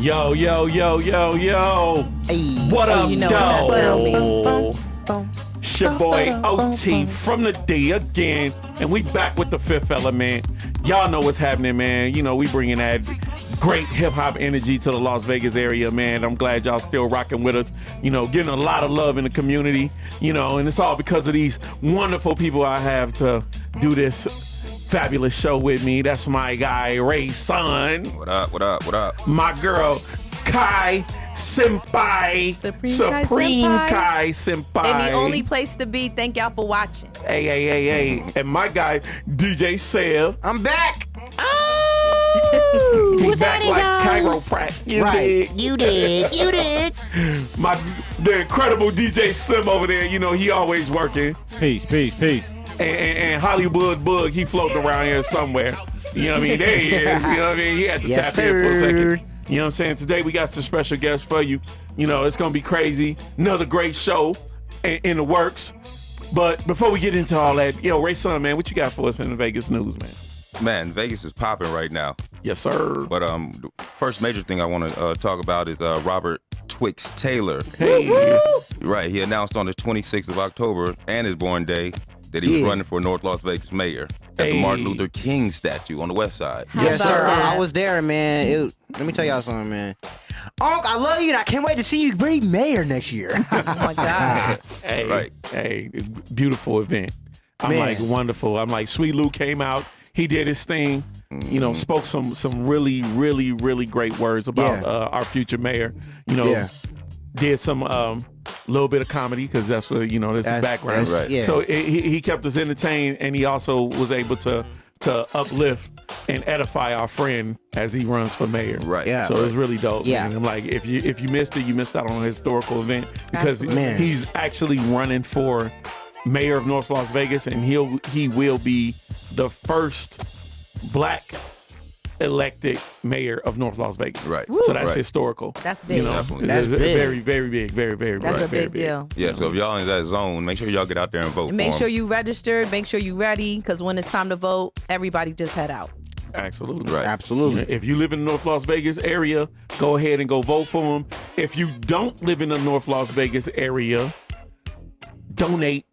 Yo, yo, yo, yo, yo. Hey. What up, You know dog? It's your boy OT from the D again, and we back with the Fifth Element. Y'all know what's happening, man. You know, we bringing that great hip-hop energy to the Las Vegas area, man. I'm glad y'all still rocking with us, you know, getting a lot of love in the community, you know, and it's all because of these wonderful people I have to do this fabulous show with me. That's my guy, Ray's son. What up, what up, what up? My girl, Kai Senpai. Supreme Kai Senpai. And the only place to be. Thank y'all for watching. Hey. And my guy, DJ Sev. I'm back. He's What's back happening, like guys? chiropractic. You did. The incredible DJ Slim over there, you know, he always working. Peace. And Hollywood Bug, he floating around here somewhere. You know what I mean? There he is. You know what I mean? He had to Yes, tap in for a sir. second. You know what I'm saying? Today we got some special guests for you. You know, it's going to be crazy. Another great show in the works. But before we get into all that, yo, Ray Son, man, what you got for us in the Vegas news, man? Man, Vegas is popping right now. Yes, sir. But the first major thing I want to talk about is Robert Twix Taylor. Hey. Right, he announced on the 26th of October and his born day that he was running for North Las Vegas mayor at the Martin Luther King statue on the west side. Yes, about sir. that? I was there, man. Let me tell y'all something, man. Unc, I love you, and I can't wait to see you be mayor next year. Oh my God. Hey, beautiful event. I'm Man. like, wonderful. I'm like, Sweet Lou came out. He did his thing, you know, spoke some really, really, really great words about our future mayor. You know, did some little bit of comedy because that's what, you know, this is background. right. Yeah. So he kept us entertained, and he also was able to uplift and edify our friend as he runs for mayor. Right. Yeah. So it was really dope. Yeah. Man. I'm like, if you missed it, you missed out on a historical event because Man. he's actually running for mayor of North Las Vegas, and he will be the first black elected mayor of North Las Vegas. Right. So that's Right. historical. That's big. You know, Definitely. That's it's big. very, very big, very, very, That's very, a very big deal. Yeah, so if y'all in that zone, make sure y'all get out there and vote And make for sure him. you registered. Make sure you ready, because when it's time to vote, everybody just head out. Absolutely. Right. Absolutely. If you live in the North Las Vegas area, go ahead and go vote for him. If you don't live in the North Las Vegas area, donate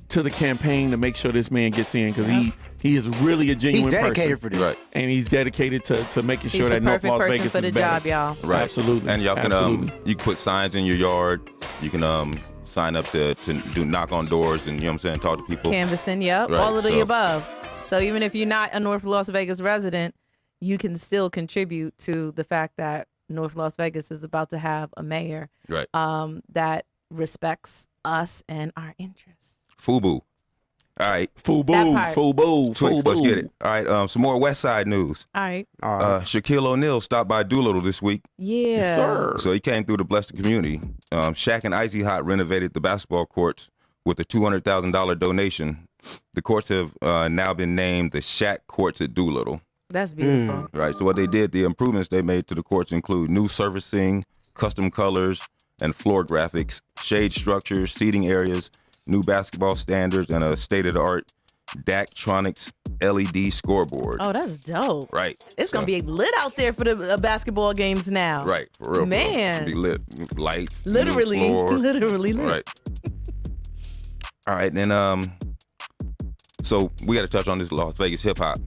to the campaign to make sure this man gets in, because he is really a genuine He's dedicated person. for this. Right. And he's dedicated to making He's sure the that North perfect Las person Vegas for the is better. job, y'all. Right. Absolutely. And y'all can Absolutely. you can put signs in your yard. You can sign up to do knock on doors and, you know what I'm saying, talk to people. Canvassing, yep, Right, all of the so- above. So even if you're not a North Las Vegas resident, you can still contribute to the fact that North Las Vegas is about to have a mayor Right. that respects us and our interests. FUBU. All right. That Fubu, part. Fubu, Twix, Fubu. let's get it. All right. Some more West Side news. All right. Shaquille O'Neal stopped by Doolittle this week. Yeah. Yes, sir. So he came through to bless the community. Shaq and Icy Hot renovated the basketball courts with a $200,000 donation. The courts have now been named the Shaq Courts at Doolittle. That's beautiful. Right. So what they did, the improvements they made to the courts include new surfacing, custom colors, and floor graphics, shade structures, seating areas, new basketball standards, and a state-of-the-art Daktronics LED scoreboard. Oh, that's dope. Right. It's So- going to be lit out there for the basketball games now. Right, for real. Man. Be lit, lights, new Literally. floor. Literally lit. Right. All right, then so we got to touch on this Las Vegas hip hop.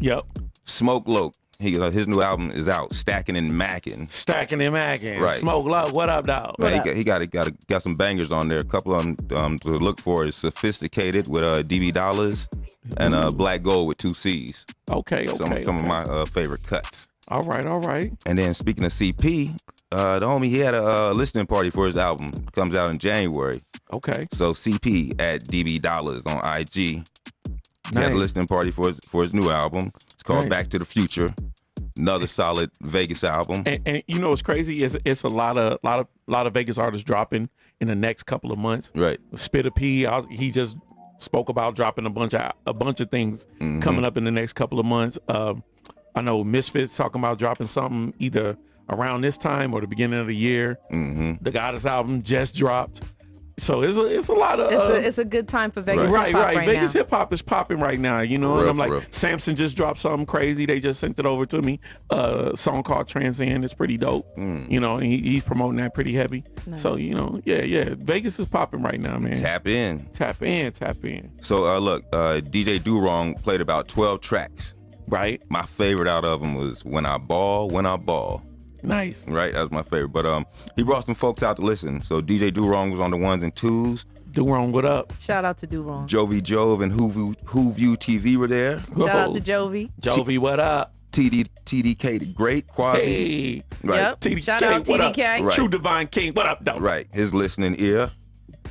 Yep. Smoke Loc, his new album is out, Stacking and Mackin'. Stacking and macking. Right. Smoke Low. What up, dog? Man, he got some bangers on there. A couple of them to look for is Sophisticated with DB Dollars and Black Gold with 2 C's. Okay. Some of my favorite cuts. All right. And then speaking of CP, the homie, he had a listening party for his album. Comes out in January. Okay. So CP at DB Dollars on IG. He had a Nice. listening party for his new album. It's called Nice. Back to the Future. Another solid Vegas album. And you know what's crazy is it's a lot of Vegas artists dropping in the next couple of months. Right. Spitter P, he just spoke about dropping a bunch of things coming up in the next couple of months. I know Misfits talking about dropping something either around this time or the beginning of the year. The Goddess album just dropped. So it's a lot of It's a good time for Vegas right, hip-hop right. right Vegas now. hip hop is popping right now, you know. For real, and I'm for like, real. Samson just dropped something crazy. They just sent it over to me. A song called Transcend. It's pretty dope. You know, and he's promoting that pretty heavy. Nice. So you know, yeah. Vegas is popping right now, man. Tap in. Tap in. So look, DJ Do-Wrong played about 12 tracks. Right, My favorite out of them was When I Ball, nice. right? That was my favorite. But he brought some folks out to listen. So DJ Do-Wrong was on the ones and twos. Do wrong, what up? Shout out to Do Wrong. Jovi Jove and Who View TV were there. Shout out to Jovi. Jovi, what up? TDK the Great, Quasi. Hey, Right. Yep. TDK, Shout out what up? TDK. Right. True Divine King, what up, though? Right, his listening ear.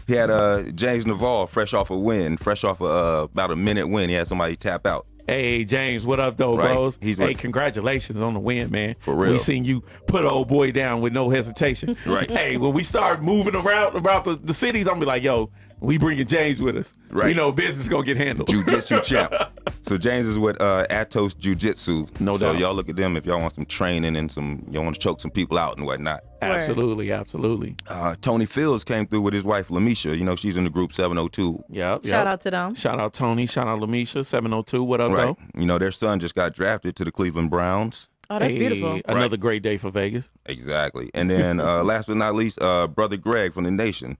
He had James Navarre fresh off a win, about a minute win. He had somebody tap out. Hey, James, what up, though, Right. bros? He's hey, what- congratulations on the win, man. For real. We seen you put old boy down with no hesitation. Right. Hey, when we start moving around about the cities, I'm gonna be like, yo, we bringing James with us. Right. We know business gonna get handled. Jiu-Jitsu champ. So James is with Atos Jiu-Jitsu. No so doubt. y'all look at them if y'all want some training and y'all want to choke some people out and whatnot. Absolutely. Tony Fields came through with his wife Lamisha. You know, she's in the group 702. Yep. Shout out to them. Shout out Tony. Shout out Lamisha. 702. What up, Right. though? You know, their son just got drafted to the Cleveland Browns. Oh, that's beautiful. Another great day for Vegas. Exactly. And then last but not least, Brother Greg from The Nation.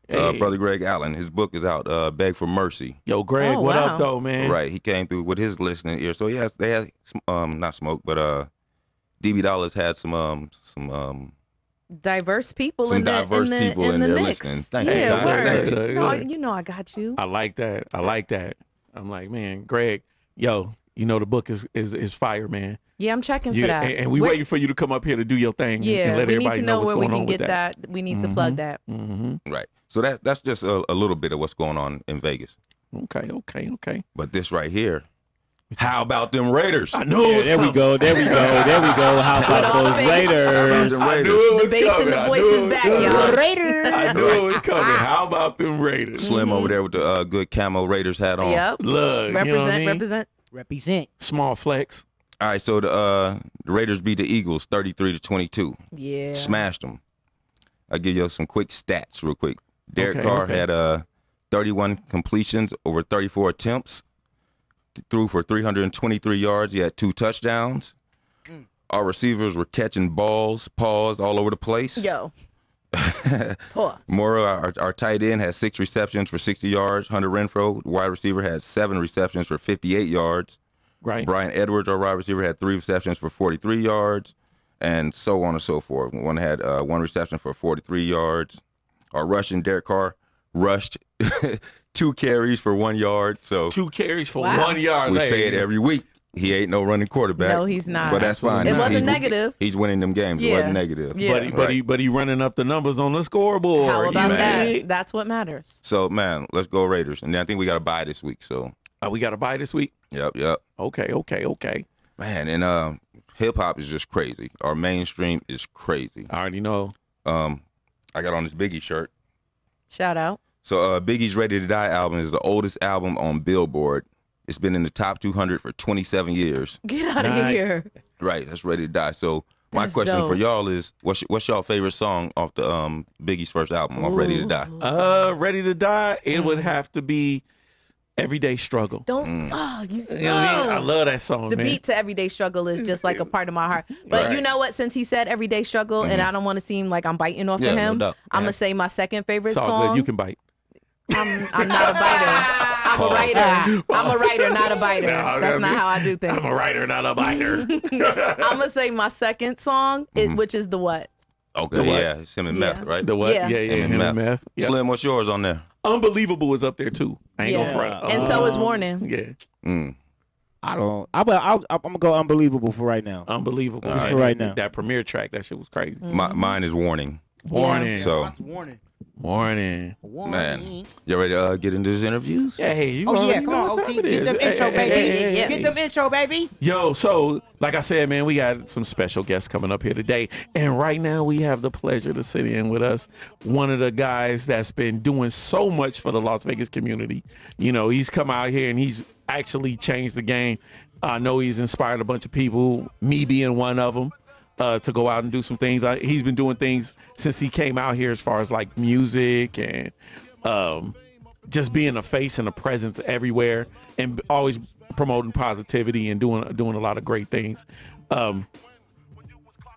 Hey. Brother Greg Allen. His book is out, Beg for Mercy. Yo, Greg, Oh, what wow. up, though, man? Right. He came through with his listening ear. So yes, they had not smoke, but DB Dollars had some Diverse people Some in the diverse people in the there mix. listening. Thank you. Yeah, Thank word. you. No, you know I got you. I like that. I'm like, man, Greg, yo, you know the book is fire, man. Yeah, I'm checking You, for that. and we Where- waiting for you to come up here to do your thing. Yeah, and let we need everybody to know what's where we going can on get with that. We need to plug that. Mm-hmm. right. So that's just a little bit of what's going on in Vegas. Okay. But this right here, how about them Raiders? I knew it was There we coming. go. How With all about the those Vegas- Raiders? Them I Raiders. knew it was The bass and coming. the I voice knew is it was back, coming. y'all. Raiders. I knew it was coming. How about them Raiders? Slim over there with the good camo Raiders hat on. Yep. Look, you know what I Represent, mean? represent. Represent. Small flex. All right, so the Raiders beat the Eagles 33-22. Yeah. Smashed them. I'll give you some quick stats real quick. Derek Okay, Carr okay. had 31 completions over 34 attempts. Threw for 323 yards. He had 2 touchdowns. Our receivers were catching balls, paws all over the place. Yo. Pause. Mora, our tight end, had 6 receptions for 60 yards. Hunter Renfro, wide receiver, had 7 receptions for 58 yards. Right. Brian Edwards, our wide receiver, had 3 receptions for 43 yards, and so on and so forth. One had 1 reception for 43 yards. Our rushing, Derek Carr, rushed 2 carries for 1 yard. So 2 carries for Wow. 1 yard. we Hey, say it every week. He ain't no running quarterback. No, he's not. But that's fine. It Nah, wasn't he's- negative. He's winning them games. It Yeah. wasn't negative. Yeah. But he running up the numbers on the scoreboard. How about You that? dig? That's what matters. So, man, let's go Raiders. And then I think we got to buy this week. So, We got to buy this week. yep. Okay. Man, and hip-hop is just crazy. Our mainstream is crazy. I already know. I got on this Biggie shirt. Shout out. So Biggie's Ready to Die album is the oldest album on Billboard. It's been in the top 200 for 27 years. Get out of Nice. here. Right, that's Ready to Die. So my That's question dope. for y'all is, what's y'all favorite song off the Biggie's first album, off Ready to Die? Ready to Die. It would have to be Everyday Struggle. Don't. Oh, you. You know what I mean? I love that song, The man. beat to Everyday Struggle is just like a part of my heart. But Right. you know what? Since he said Everyday Struggle, and I don't want to seem like I'm biting off Yeah, of no him, doubt. I'm gonna say my second favorite It's all song. good. You can bite. I'm not a biter. I'm a writer. I'm a writer, not a biter. No, That's not how I do things. I'm a writer, not a biter. I'm gonna say my second song, which is the what? Okay, The what? yeah, it's him and Meth, Yeah. right? The what? Yeah. Yeah, Him him and Meth. Yeah. Slim, what's yours on there? Unbelievable is up there too. I ain't Yeah. gonna front. And so is Warning. Yeah, Mm. I'm gonna go unbelievable for right now. unbelievable. All right. For right now. That premiere track, that shit was crazy. Mine is Warning. Warning. So, Warning. Warning. man, you ready to get into these interviews? Yeah, hey, you Oh already yeah, come know on, what OT. time it Get is. them intro, Hey, baby. hey, hey, Get hey. them intro, baby. Yo, so like I said, man, we got some special guests coming up here today. And right now we have the pleasure to sit in with us one of the guys that's been doing so much for the Las Vegas community. You know, he's come out here and he's actually changed the game. I know he's inspired a bunch of people, me being one of them. to go out and do some things. He's been doing things since he came out here as far as like music and just being a face and a presence everywhere and always promoting positivity and doing a lot of great things.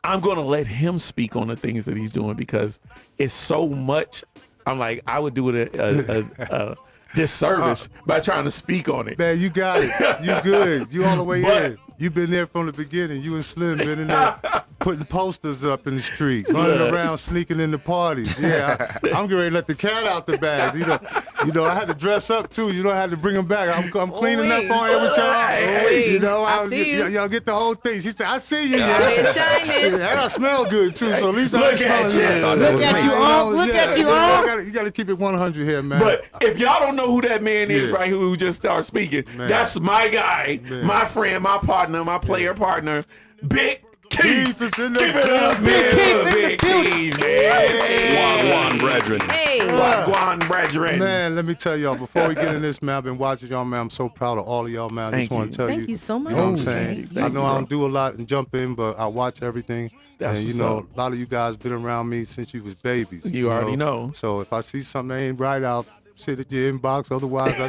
I'm going to let him speak on the things that he's doing because it's so much. I'm like, I would do it a disservice by trying to speak on it. Man, you got it. You good. You all the way in. You've been there from the beginning. You and Slim been in there putting posters up in the street, running around, sneaking in the parties. Yeah, I'm getting ready to let the cat out the bag. You know, I had to dress up too. You know, I had to bring him back. I'm cleaning up on here with y'all. You know, I see you. Y'all get the whole thing. She said, "I see you, It's yeah." shining. And I smell good too. So at least I Look at smell you. good. Look at you, Unc. Look at you, Unc. You got to keep it 100 here, man. But if y'all don't know who that man is Yeah. right here who just started speaking, Man. that's my guy, Man. my friend, my partner, my player partner, Big Keith. Keith is in the Give it up, man. Big Keith, man. Wagwan brethren. Hey, Wagwan brethren. Man, let me tell y'all, before we get in this, man, I've been watching y'all, man. I'm so proud of all of y'all, man. I Thank just want you. to tell thank you so much. You know what I'm Thank saying? you. I know Thank I you, don't do a lot and jump in, but I watch everything. That's and, you what's know, up. a lot of you guys been around me since you was babies. You already know. So if I see something that ain't right, I'll sit at your inbox. Otherwise, I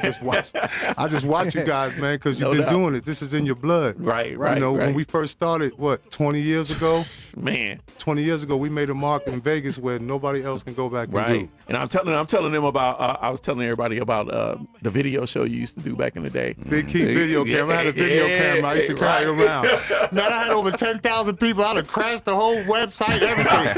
just watch you guys, man, because you've No been doubt. doing it. This is in your blood. Right, You right, know, right. when we first started, 20 years ago? Man, 20 years ago, we made a mark in Vegas where nobody else can go back and right. do. And I'm telling them about. I was telling everybody about the video show you used to do back in the day. Big Keith video camera. I had a video camera. I used to carry it around. Man, I had over 10,000 people. I'd have crashed the whole website, everything.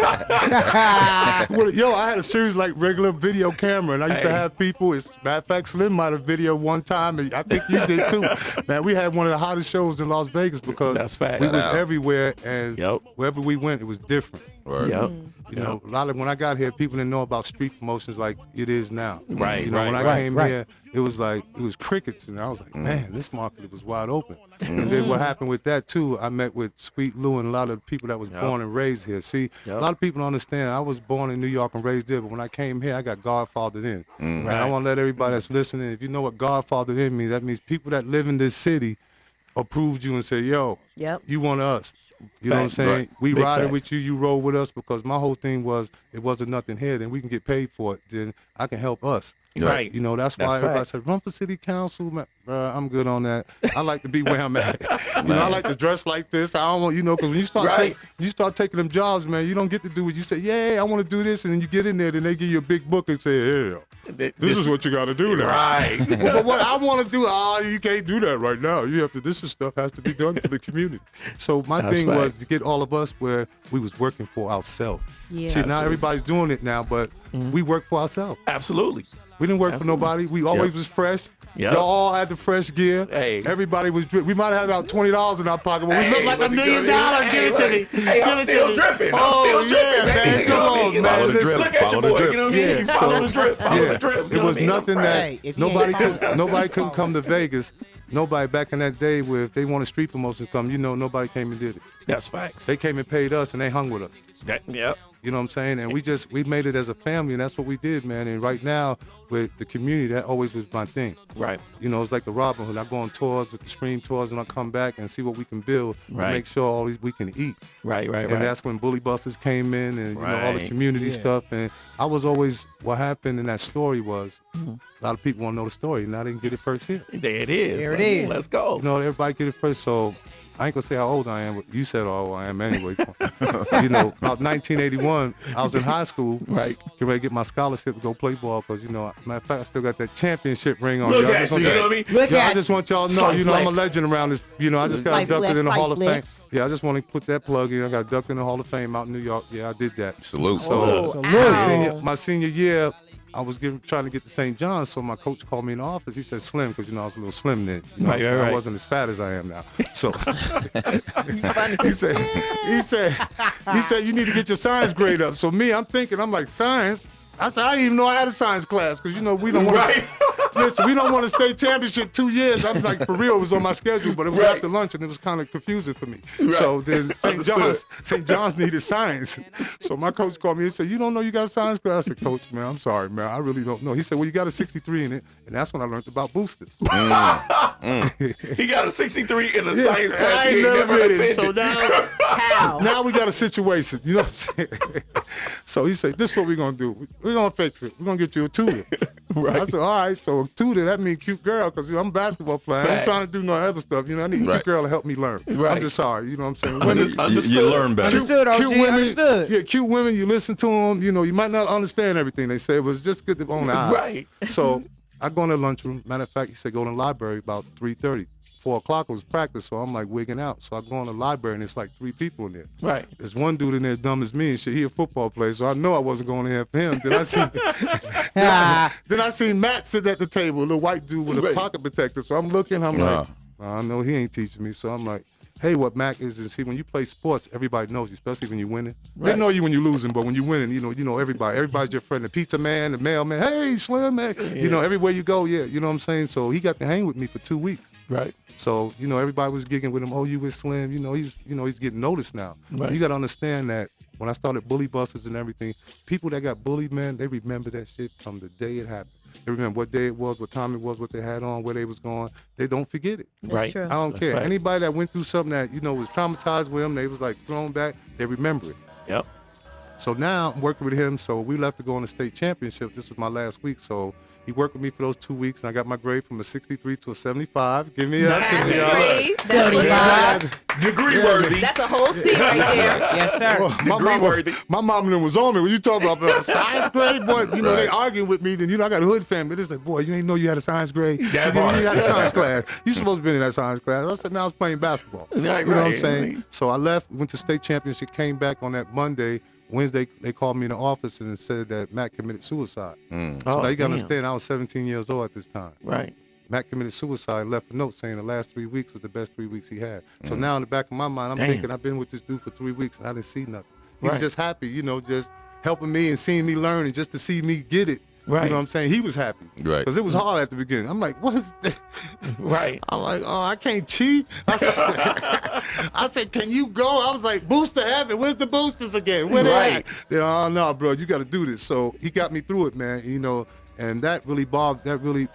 Yo, I had a series like regular video camera, and I used to have people. Matter of fact, Slim might have video one time, and I think you did too. Man, we had one of the hottest shows in Las Vegas because That's fact. we was everywhere, and Yep. wherever we went, it was different. Yep. You know, a lot of when I got here, people didn't know about street promotions like it is now. Right, You know, when I right, came here, it was crickets, and I was like, man, this market was wide open. And then what happened with that too? I met with Sweet Lou and a lot of the people that was born and raised here. See, a lot of people don't understand. I was born in New York and raised there, but when I came here, I got Godfathered in. And I want to let everybody that's listening, if you know what Godfathered in means, that means people that live in this city approved you and said, yo, Yep. you one of us. You know what I'm Facts. saying? Right. We Big riding facts. with you, you roll with us, because my whole thing was, it wasn't nothing here, then we can get paid for it, then I can help us. Right. You know, that's why That's everybody facts. said, run for city council, man. Bruh, I'm good on that. I like to be where I'm at. You know, I like to dress like this. I don't want, you know, because when you start taking them jobs, man, you don't get to do what you say, yeah, I want to do this, and then you get in there, then they give you a big book and say, yeah, this is what you got to do now. Right. But what I want to do, you can't do that right now. You have to. This is stuff has to be done for the community. So my That's thing was facts. to get all of us where we was working for ourselves. Yeah. See, now everybody's doing it now, but we work for ourselves. Absolutely. We didn't work for nobody. We always Yep. was fresh. Yep. Y'all all had the fresh gear. Hey. Everybody was. We might have had about $20 in our pocket, but we Hey, look like but $1 million. hey, Give it to me. Hey, I'm Give it still to me. dripping. I'm Oh still yeah, dripping, man. baby. Come on, You know man. what I mean? Listen. Look at your boy. You know what I mean? Yeah, Follow so- the drip. Follow the drip. You It know was what I mean? nothing that Hey, if you ain't nobody couldn't come to Vegas. Nobody back in that day where if they wanted street promotions to come, you know, nobody came and did it. That's facts. They came and paid us and they hung with us. Yep. You know what I'm saying? And we made it as a family, and that's what we did, man. And right now, with the community, that always was my thing. Right. You know, it's like the Robin Hood. I go on tours with the Scream tours, and I come back and see what we can build Right. and make sure all these we can eat. Right. And that's when Bully Busters came in, and you know all the Right. community stuff. And I was always, what happened in that story was, a lot of people want to know the story, and I didn't get it first here. There it is. There it is. Let's go. You know, everybody get it first. So I ain't gonna say how old I am, but you said how old I am anyway. You know, about 1981, I was in high school. Right. Get ready to get my scholarship to go play ball, because, you know, matter of fact, I still got that championship ring on. Look Y'all at just you. want You that- know what I mean? Look Yeah, I at just want y'all to know, Sun you know, I'm a flex. legend around this. You know, I just got Flight inducted in the flex, Hall of flight Fame. Yeah, I just want to put that plug in. I got inducted in the Hall of Fame out in New York. Yeah, I did that. Salute. So Ow. my senior year, I was trying to get to St. John's, so my coach called me in the office. He said, Slim, because, you know, I was a little slim then. You know, Right. I wasn't as fat as I am now. So he said, you need to get your science grade up. So I'm thinking, I'm like, science? I said, I didn't even know I had a science class, because, you know, we don't want Right. Listen, we don't want to state championship 2 years. I'm like, for real, it was on my schedule, but it was after lunch, and it was kind of confusing for me. So then St. John's needed science. So my coach called me and said, you don't know you got a science class? I said, Coach, man, I'm sorry, man. I really don't know. He said, well, you got a 63 in it, and that's when I learned about boosters. He got a 63 in a Yes, science class I he ain't ain't never never been in. So attended. How? now we got a situation. You know what I'm saying? So he said, this is what we're going to do. We're going to fix it. We're going to get you a tutor. Right. I said, all right, so a tutor, that means cute girl, because I'm a basketball player. I ain't Facts. trying to do no other stuff. You know, I need a Right. cute girl to help me learn. Right. I'm just sorry. You know what I'm saying? Women, You learn better. Understood, OG. Understood. yeah, cute women, you listen to them, you know, you might not understand everything they say, but it's just good to own the eyes. Right. So I go in the lunchroom. Matter of fact, he said go in the library about 3:30. 4 o'clock was practice, so I'm like wigging out. So I go in the library and it's like 3 people in there. Right. There's one dude in there dumb as me and shit. He a football player, so I know I wasn't going in here for him. Then I seen Matt sitting at the table, a little white dude with a Right. pocket protector. So I'm looking, I'm Wow. like, I know he ain't teaching me. So I'm like, hey, what Mac is see, when you play sports, everybody knows you, especially when you're winning. They Right. know you when you're losing, but when you're winning, you know everybody. Everybody's your friend. The pizza man, the mailman, hey, Slim, man. You know, everywhere you go, yeah, you know what I'm saying? So he got to hang with me for 2 weeks. Right. So, you know, everybody was gigging with him. Oh, you with Slim. You know, he's getting noticed now. Right. You got to understand that when I started bully busters and everything, people that got bullied, man, they remember that shit from the day it happened. They remember what day it was, what time it was, what they had on, where they was going. They don't forget it. That's Right. true. I don't That's care. right. Anybody that went through something that, you know, was traumatized with them, they was like thrown back, they remember it. Yep. So now I'm working with him. So we left to go on the state championship. This was my last week. So he worked with me for those 2 weeks, and I got my grade from a 63 to a 75. Give me up to That's me, y'all. great. That's what's up. Degree worthy. That's a whole C right there. Yes, sir. My mom and them was on me. When you talk about science grade, boy, you know, they arguing with me. Then, you know, I got a hood family. They like, boy, you ain't know you had a science grade. That you part. had a science class. You supposed to be in that science class. I said, no, I was playing basketball. Right, you know what I'm right, saying? right. So I left, went to state championship, came back on that Monday. Wednesday, they called me in the office and said that Matt committed suicide. So now you got to understand, I was 17 years old at this time. Right. Matt committed suicide and left a note saying the last 3 weeks was the best 3 weeks he had. So now in the back of my mind, I'm Damn. thinking I've been with this dude for 3 weeks and I didn't see nothing. He Right. was just happy, you know, just helping me and seeing me learn and just to see me get it. Right. You know what I'm saying? He was happy. Right. Because it was hard at the beginning. I'm like, what is that? Right. I'm like, oh, I can't cheat. I said, can you go? I was like, booster heaven. Where's the boosters again? Where they Right. at? They're, oh, no, bro, you got to do this. So he got me through it, man. You know, and that really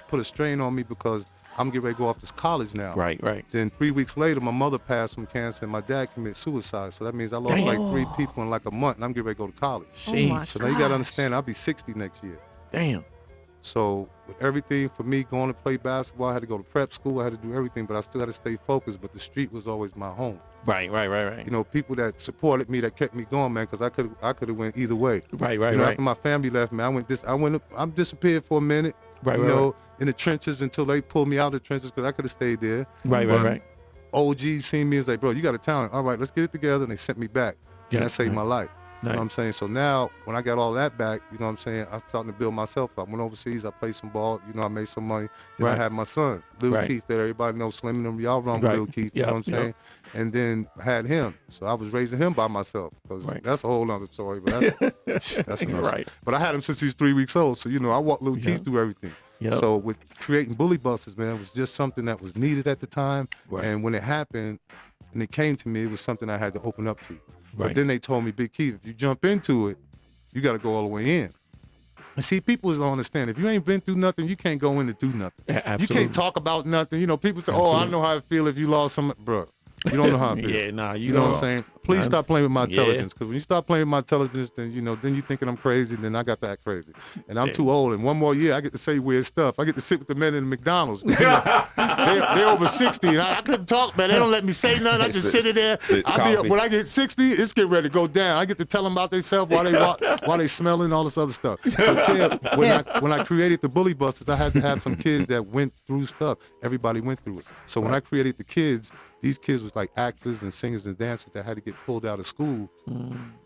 put a strain on me because I'm getting ready to go off to college now. Right. Right. Then 3 weeks later, my mother passed from cancer and my dad committed suicide. So that means I lost Damn. like 3 people in like a month and I'm getting ready to go to college. Oh my Sheesh. So now you got to understand, I'll be 60 next year. Damn. So with everything for me going to play basketball, I had to go to prep school, I had to do everything, but I still had to stay focused. But the street was always my home. Right. Right. Right. Right. You know, people that supported me, that kept me going, man, because I could have went either way. Right. Right. You know, Right. after my family left me, I disappeared for a minute. Right, You right, know, right. in the trenches until they pulled me out of the trenches because I could have stayed there. Right. Right. But Right. OG seen me as like, bro, you got a talent. All right, let's get it together. And they sent me back. Yeah, And that saved nice. my life. You know what I'm saying? So now, when I got all that back, you know what I'm saying, I'm starting to build myself up. I went overseas, I played some ball, you know, I made some money. Then Right. I had my son, Lil Right. Keith, that everybody knows, Slim and them, y'all run with Right. Lil Keith, you Yep, know what I'm yep. saying? And then I had him. So I was raising him by myself, because Right. that's a whole other story. But that's another Right. But I had him since he was 3 weeks old, so, you know, I walked Lil Keith through everything. Yep. So with creating bully busters, man, it was just something that was needed at the time. Right. And when it happened, and it came to me, it was something I had to open up to. Right. But then they told me, Big Keith, if you jump into it, you got to go all the way in. And see, people don't understand. If you ain't been through nothing, you can't go in to do nothing. Yeah, You absolutely. can't talk about nothing. You know, people say, oh, I know how I feel if you lost some. Bruh, you don't know how I feel. Yeah, nah, You know what I'm saying? Please stop playing with my Yeah. intelligence, because when you start playing with my intelligence, then you thinking I'm crazy, then I got to act crazy. And I'm too old. And one more year, I get to say weird stuff. I get to sit with the men in the McDonald's. You know, they over 60, and I couldn't talk, man. They don't let me say nothing. I just sit in there. Coffee. When I get 60, it's getting ready to go down. I get to tell them about themselves while they smelling all this other stuff. But then, when I created the Bully Busters, I had to have some kids that went through stuff. Everybody went through it. So when I created the kids, these kids was like actors and singers and dancers that had to get pulled out of school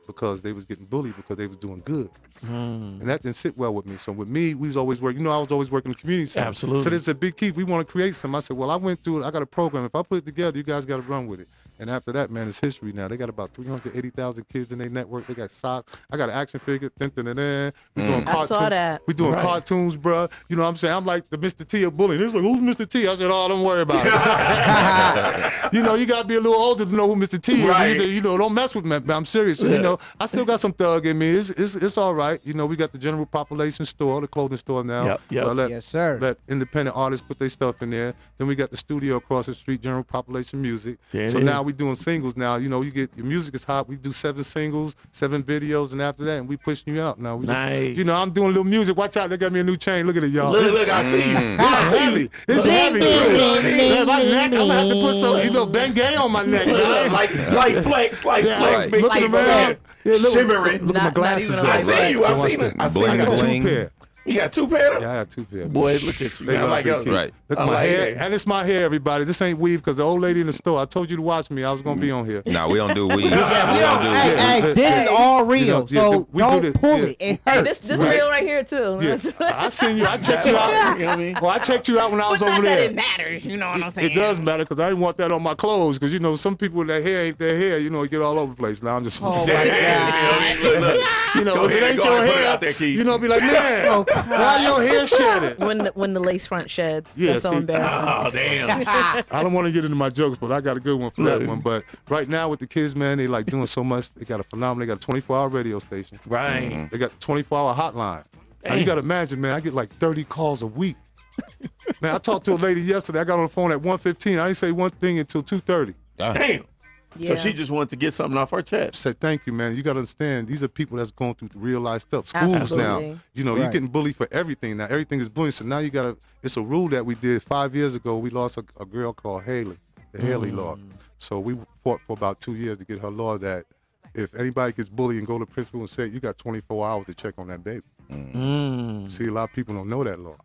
because they was getting bullied because they was doing good. And that didn't sit well with me. So with me, we was always working. You know, I was always working in the community center. Absolutely. So there's a big key. We want to create something. I said, well, I went through it. I got a program. If I put it together, you guys got to run with it. And after that, man, it's history now. They got about 380,000 kids in their network. They got socks. I got an action figure. We doing I saw that. We doing cartoons, bro. You know what I'm saying? I'm like the Mr. T of bullying. It's like, who's Mr. T? I said, oh, don't worry about it. You know, you got to be a little older to know who Mr. T is. Right. You know, don't mess with me. I'm serious. You know, I still got some thug in me. It's all right. You know, we got the general population store, the clothing store now. Yep. Yes, sir. Let independent artists put their stuff in there. Then we got the studio across the street, general population music. Yeah, so it is. now we doing singles now. You know, you get your music is hot. We do 7 singles, 7 videos, and after that, and we pushing you out now. We Nice. you know, I'm doing a little music. Watch out, they got me a new chain. Look at it, y'all. Look, I see you. It's heavy. It's heavy too. Yeah, my neck, I'm gonna have to put some, Bengay on my neck. Man. like flex, right. big Looking flex. around. Yeah, Shimmering. Look at my Not glasses. even a though. light. I see you. I Watch seen that. it. I Bling, I seen got it. 2 bling. pair. You got 2 pair? Yeah, I got 2 pair. Boy, look at you. They I love like big yours. kids. Right. Look I at my like hair, that. and it's my hair, everybody. This ain't weave because the old lady in the store. I told you to watch me. I was gonna be on here. Nah, we don't do weeds. Yeah, we don't do hey, weeds. this is all real, You know, so we do don't this, pull yeah. it. It Hey, hurts. this Right. real right here too. Yeah, I seen you. I checked you out. You know what I mean? Well, I checked you out when I was But not over that there. it matters, you know what I'm saying? It does matter because I didn't want that on my clothes because some people their hair ain't their hair. You know, it get all over the place. Now I'm just. Oh, Yeah, my yeah, look. Go ahead, if it ain't go your ahead, put it hair, out there, Keith. be like, man, why your hair shedded? When the lace front sheds. Yeah, That's so see, embarrassing. Oh, damn. I don't want to get into my jokes, but I got a good one for that Look. one. But right now with the kids, man, they like doing so much. They got a phenomenal. They got a 24-hour radio station. Right. They got a 24-hour hotline. Now you got to imagine, man, I get like 30 calls a week. Man, I talked to a lady yesterday. I got on the phone at 1:15. I didn't say one thing until 2:30. Damn. Yeah. So she just wanted to get something off her chest. Said, thank you, man. You got to understand, these are people that's going through real life stuff. Schools Absolutely. now, you're Right. getting bullied for everything now. Everything is bullying. So now you got to, it's a rule that we did 5 years ago. We lost a girl called Haley, the Haley law. So we fought for about 2 years to get her law that if anybody gets bullied and go to the principal and say, you got 24 hours to check on that baby. See, a lot of people don't know that law.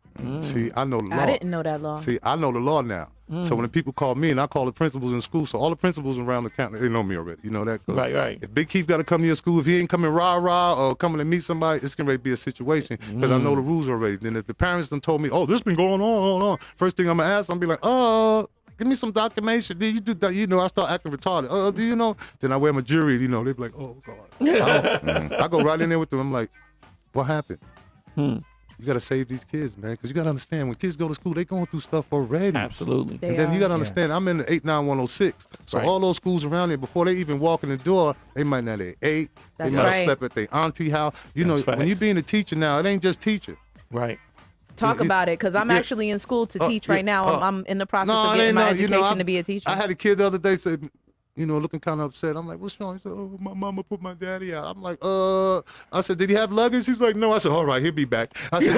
See, I know the law. I didn't know that law. See, I know the law now. So when the people call me and I call the principals in school, so all the principals around the county, they know me already. You know that? Right. If Big Keith got to come to your school, if he ain't coming rah-rah or coming to meet somebody, it's going to be a situation because I know the rules already. Then if the parents done told me, oh, this been going on, first thing I'm going to ask, I'm going to be like, give me some documentation. Do you do that? You know, I start acting retarded. Do you know? Then I wear my jewelry, they be like, oh, God. I go right in there with them. I'm like, what happened? You got to save these kids, man, because you got to understand, when kids go to school, they going through stuff already. Absolutely. They And then you are. got to understand, I'm in the 89106. So Right. all those schools around there, before they even walk in the door, they might not have ate. That's they might right. have slept at their auntie house. You know, That's when you facts. being a teacher now, it ain't just teacher. Right. Talk about it, because I'm yeah. actually in school to teach yeah. right now. I'm in the process No, of it getting ain't my no, education to be a teacher. I had a kid the other day say, looking kind of upset. I'm like, what's wrong? He said, oh, my mama put my daddy out. I'm like, I said, did he have luggage? He's like, no. I said, all right, he'll be back. I said,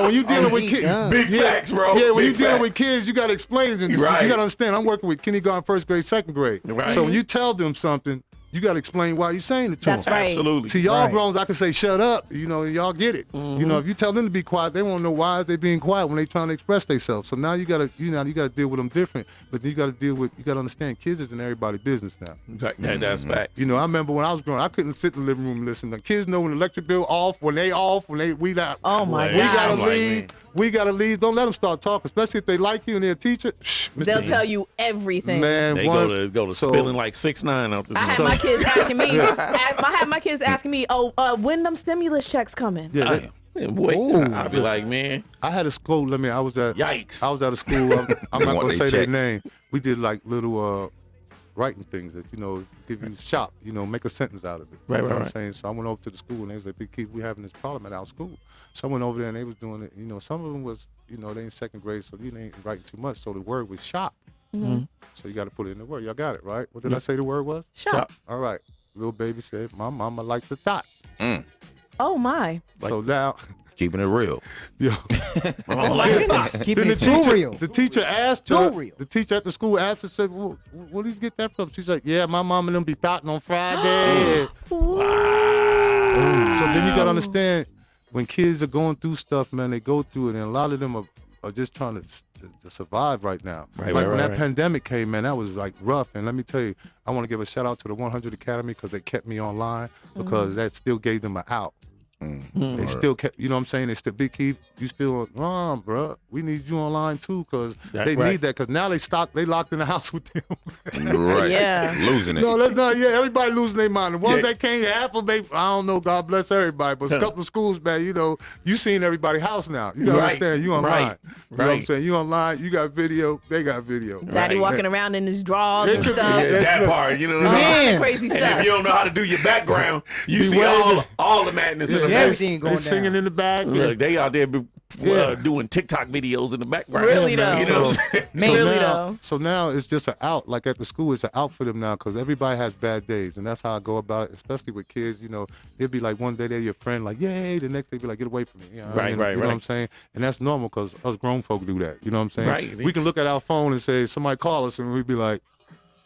when you dealing with kids. Big facts, bro. Yeah, when Big you dealing facts. with kids, you got to explain to them. Right. You got to understand, I'm working with kindergarten, first grade, second grade. Right. So when you tell them something, you got to explain why you're saying it to That's them. right. Absolutely. See, y'all Right. grown, I can say shut up, and y'all get it. If you tell them to be quiet, they won't know why is they being quiet when they trying to express themselves. So now you gotta deal with them different. But then you gotta understand, kids is in everybody's business now. Right. That's facts. I remember when I was growing, I couldn't sit in the living room and listen. The kids know when the electric bill off, when they off, we out. Oh my Boy, We God. gotta I'm like, leave. man. We gotta leave. Don't let them start talking, especially if they like you and they're a teacher. Shh, Mr. They'll tell you everything. Man, They go to spilling like 6ix9ine out the I had door. my kids asking me. I had my kids asking me, when them stimulus checks coming? Yeah, And boy, I'll be like, man, I had a school. I was at. Yikes. I was at a school. I'm They not want gonna they say their check. name. We did like little writing things that give you shop. Make a sentence out of it. Right, You know what I'm right. saying? So I went over to the school and they was like, "Big Keith, we having this problem at our school." So I went over there and they was doing it. Some of them was they in second grade, so you ain't writing too much. So the word was shop. So you got to put it in the word. Y'all got it right? What did I say the word was? Shop. All right. Little baby said, "My mama likes the thought." Oh my. So now, Keeping it real. yo. Keeping Then it too real. The teacher asked Too her. real. The teacher at the school asked her, said, well, "Where did you get that from?" She's like, "Yeah, my mom and them be thoughting on Friday." So then you gotta understand, when kids are going through stuff, man, they go through it, and a lot of them are just trying to survive right now. Right, like right, when right, that right. pandemic came, man, that was like rough. And let me tell you, I want to give a shout out to the 100 Academy because they kept me online because that still gave them an out. They still kept, you know what I'm saying? They still, Big Keith, you still on, bro. We need you online too, because they need that, because now they locked in the house with them. Right. Yeah. Losing it. No, that's not. Yeah, everybody losing their mind. The ones that can't, half of them, I don't know. God bless everybody, but a couple of schools, man. You know, you seen everybody's house now. You gotta understand. You online. Right. You know what I'm saying? You online. You got video. They got video. Daddy walking around in his drawers and stuff. That part, you know what I mean? Man. Crazy And stuff. if you don't know how to do your background, you see all the madness in the back. Everything going They singing in the back. Look, they out there doing TikTok videos in the background. Really, though. You know? Really, though. So now it's just an out. Like at the school, it's an out for them now, because everybody has bad days, and that's how I go about it. Especially with kids, you know, it'd be like one day they're your friend, like yay. The next day be like, get away from me. You know, Right. You know what I'm saying? And that's normal, because us grown folk do that. You know what I'm saying? Right. We can look at our phone and say somebody call us, and we'd be like,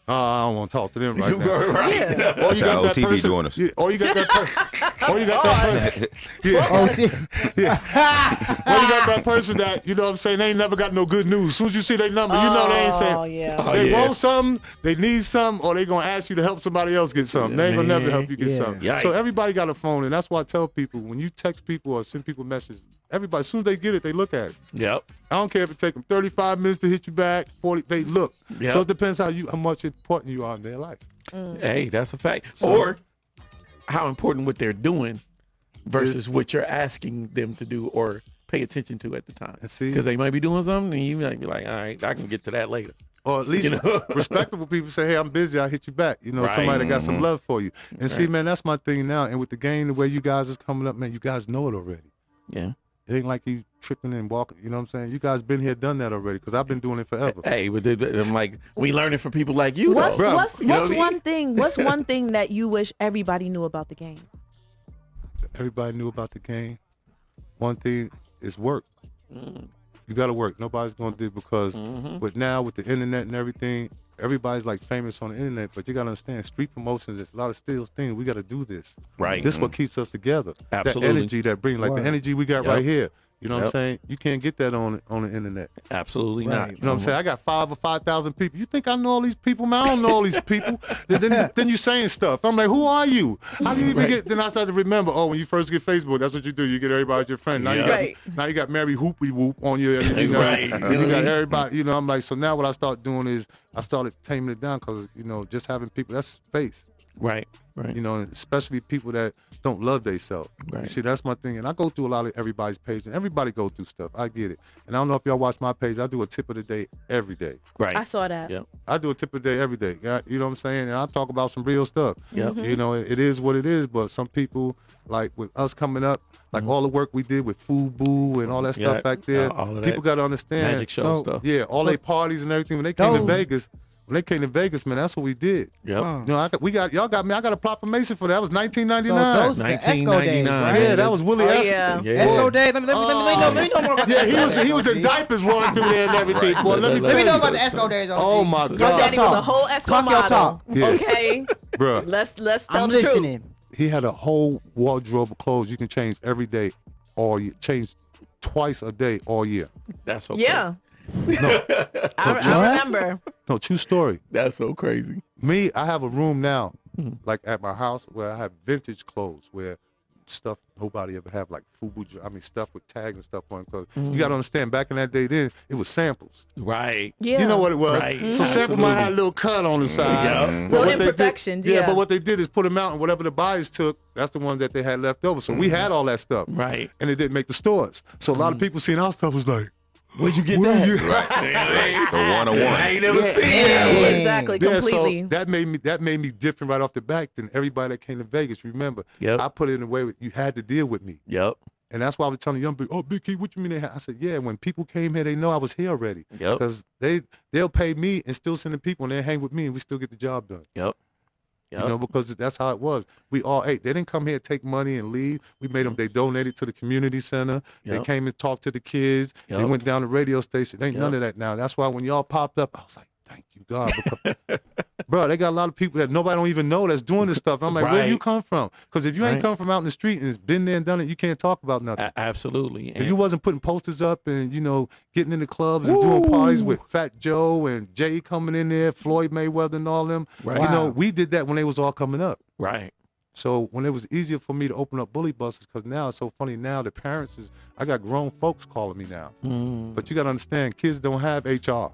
oh, I don't want to talk to them right now. Right. Yeah. Or you got that OTB person. doing us. Yeah, or you got that person. Or you got that person. Yeah. Or you got that person that, you know what I'm saying, they ain't never got no good news. As soon as you see their number, you know they ain't saying. Oh, yeah. They want something, they need something, or they gonna ask you to help somebody else get something. They ain't gonna never help you get something. Yikes. So everybody got a phone, and that's why I tell people, when you text people or send people messages, everybody, as soon as they get it, they look at it. Yep. I don't care if it take them 35 minutes to hit you back, 40, they look. Yep. So it depends how much important you are in their life. Hey, that's a fact. Or how important what they're doing versus what you're asking them to do or pay attention to at the time. See? Because they might be doing something and you might be like, all right, I can get to that later. Or at least You know? respectable people say, hey, I'm busy, I'll hit you back. You know, Right. somebody that got some love for you. And see, man, that's my thing now. And with the game, the way you guys is coming up, man, you guys know it already. Yeah. It ain't like you tripping and walking. You know what I'm saying? You guys been here, done that already, because I've been doing it forever. Hey, but I'm like, we learning from people like you, What's though. what's You know what's what I mean? one thing? What's one thing that you wish everybody knew about the game? Everybody knew about the game. One thing is work. You got to work. Nobody's going to do it, because but now with the internet and everything, everybody's like famous on the internet, but you got to understand, street promotions, there's a lot of still things. We got to do this. Right. This is what keeps us together. Absolutely. That energy that brings, like the energy we got Yep. right here. You know what I'm Yep. saying? You can't get that on the internet. Absolutely not. You know what I'm saying? I got 5,000 or 5,000 people. You think I know all these people, man? I don't know all these people. then you saying stuff. I'm like, who are you? How do you even get? Then I started to remember. Oh, when you first get Facebook, that's what you do. You get everybody as your friend. Now Yeah. you got Mary Hoopy Whoop on your. You know, Right. And you got everybody. You know, I'm like, so now what I start doing is I started taming it down, because you know, just having people, that's space. Right. Right. You know, and especially people that don't love themselves. Right. You see, that's my thing. And I go through a lot of everybody's page, and everybody go through stuff. I get it. And I don't know if y'all watch my page. I do a tip of the day every day. Right. I saw that. Yep. I do a tip of the day every day. You know what I'm saying? And I talk about some real stuff. Yep. You know, it is what it is. But some people, like with us coming up, like all the work we did with FUBU and all that stuff Yeah, back there, all of that people got to understand. Magic show stuff. Yeah, all they parties and everything. When they came to Vegas, man, that's what we did. Yep. You know, y'all got me. I got a proclamation for that. That was So 1999. those the Esco days, 1999. right? Yeah, that was Willie Oh, Esco. yeah. Yeah. Esco days. Let me know more about Yeah, the he was in diapers rolling through there and everything. Boy, let me Let tell me you. know about the Esco days. Oh my Your God, daddy was a whole Esco Talk your model. talk. Yeah. Okay, bro. let's tell I'm the truth. listening. He had a whole wardrobe of clothes you can change every day, all year. Change twice a day all year. That's so Yeah, No, I remember. no, true story. That's so crazy. Me, I have a room now, like at my house, where I have vintage clothes, where stuff nobody ever have, like FUBU, stuff with tags and stuff on it. 'Cause you got to understand, back in that day, then it was samples. Right. Yeah, You know what it was. Right. So sample might have a little cut on the side. Yeah. But Little what they did- imperfections, yeah. but what they did is put them out, and whatever the buyers took, that's the ones that they had left over. So we had all that stuff. Right. And it didn't make the stores. So a lot of people seeing our stuff was like, Where'd you get where that? you- So 101. I ain't never Yeah. seen Yeah, that. exactly, Yeah, completely. so that made me different right off the back than everybody that came to Vegas. Remember, Yep. I put it in a way where you had to deal with me. Yep. And that's why I was telling young people, oh, Big Key, what you mean they had? I said, yeah, when people came here, they know I was here already. Yep. Because they'll pay me and still send the people, and they hang with me, and we still get the job done. Yep. Yep. You know, because that's how it was. We all ate. They didn't come here, take money, and leave. We made them. They donated to the community center. They Yep. came and talked to the kids. They Yep. went down the radio station. Ain't none Yep. of that now. That's why when y'all popped up, I was like, thank you, God. Because, bro, they got a lot of people that nobody don't even know that's doing this stuff. I'm like, where you Right. come from? Because if you ain't Right. come from out in the street and it's been there and done it, you can't talk about nothing. Absolutely. If you wasn't putting posters up and, getting in the clubs and doing parties with Fat Joe and Jay coming in there, Floyd Mayweather and all them, Right. we did that when they was all coming up. Right. So when it was easier for me to open up Bully Busters, because now it's so funny now, the parents I got grown folks calling me now. But you got to understand, kids don't have HR.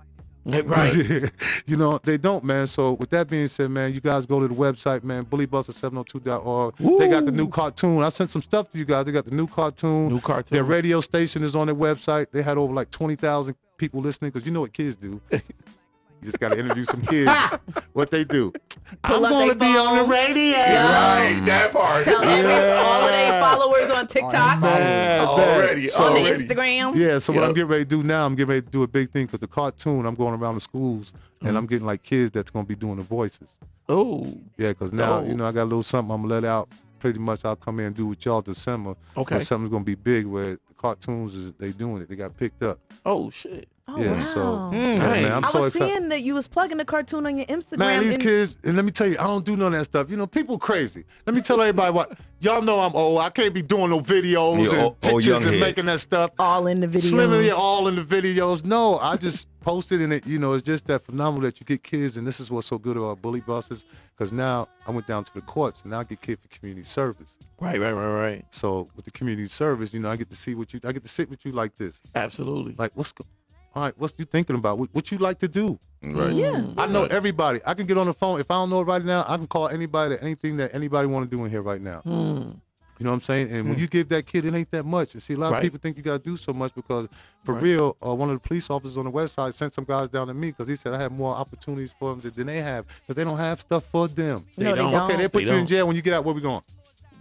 Right. You know, they don't, man. So with that being said, man, you guys go to the website, man, bullybuster702.org. They got the new cartoon. I sent some stuff to you guys. They got the new cartoon. New cartoon. Their radio station is on their website. They had over like 20,000 people listening, because you know what kids do. You just got to interview some kids. What they do. I'm going to be on the radio. Right, that part. Tell all of their followers on TikTok, Already. on the Instagram. Yeah, so what I'm getting ready to do now, I'm getting ready to do a big thing, because the cartoon, I'm going around the schools, and I'm getting like kids that's going to be doing the voices. Oh. Yeah, because now, you know, I got a little something I'm going to let out. Pretty much I'll come in and do with y'all December. Okay. Where something's going to be big, where the cartoons, they doing it. They got picked up. Oh, shit. Oh, Yeah, wow. so, yeah, man, I'm I so was excited. seeing that you was plugging the cartoon on your Instagram. Man, these and- kids, and let me tell you, I don't do none of that stuff. You know, people crazy. Let me tell everybody what, y'all know I'm old. I can't be doing no videos Yeah, and old pictures young and head. making that stuff. all in the video. Slimming it all in the videos. No, I just posted in it. You know, it's just that phenomenal that you get kids, and this is what's so good about Bully Busters, because now I went down to the courts, and now I get kids for community service. Right. So with the community service, you know, I get to see I get to sit with you like this. Absolutely. Like, all right, what's you thinking about? What you like to do? Right. Yeah. I know everybody. I can get on the phone. If I don't know it right now, I can call anybody, anything that anybody want to do in here right now. You know what I'm saying? And when you give that kid, it ain't that much. And see, a lot of people think you got to do so much, because for real, one of the police officers on the west side sent some guys down to me, because he said I have more opportunities for them than they have, because they don't have stuff for them. No, they don't. don't. Okay, they put They you in don't. jail. When you get out, where we going?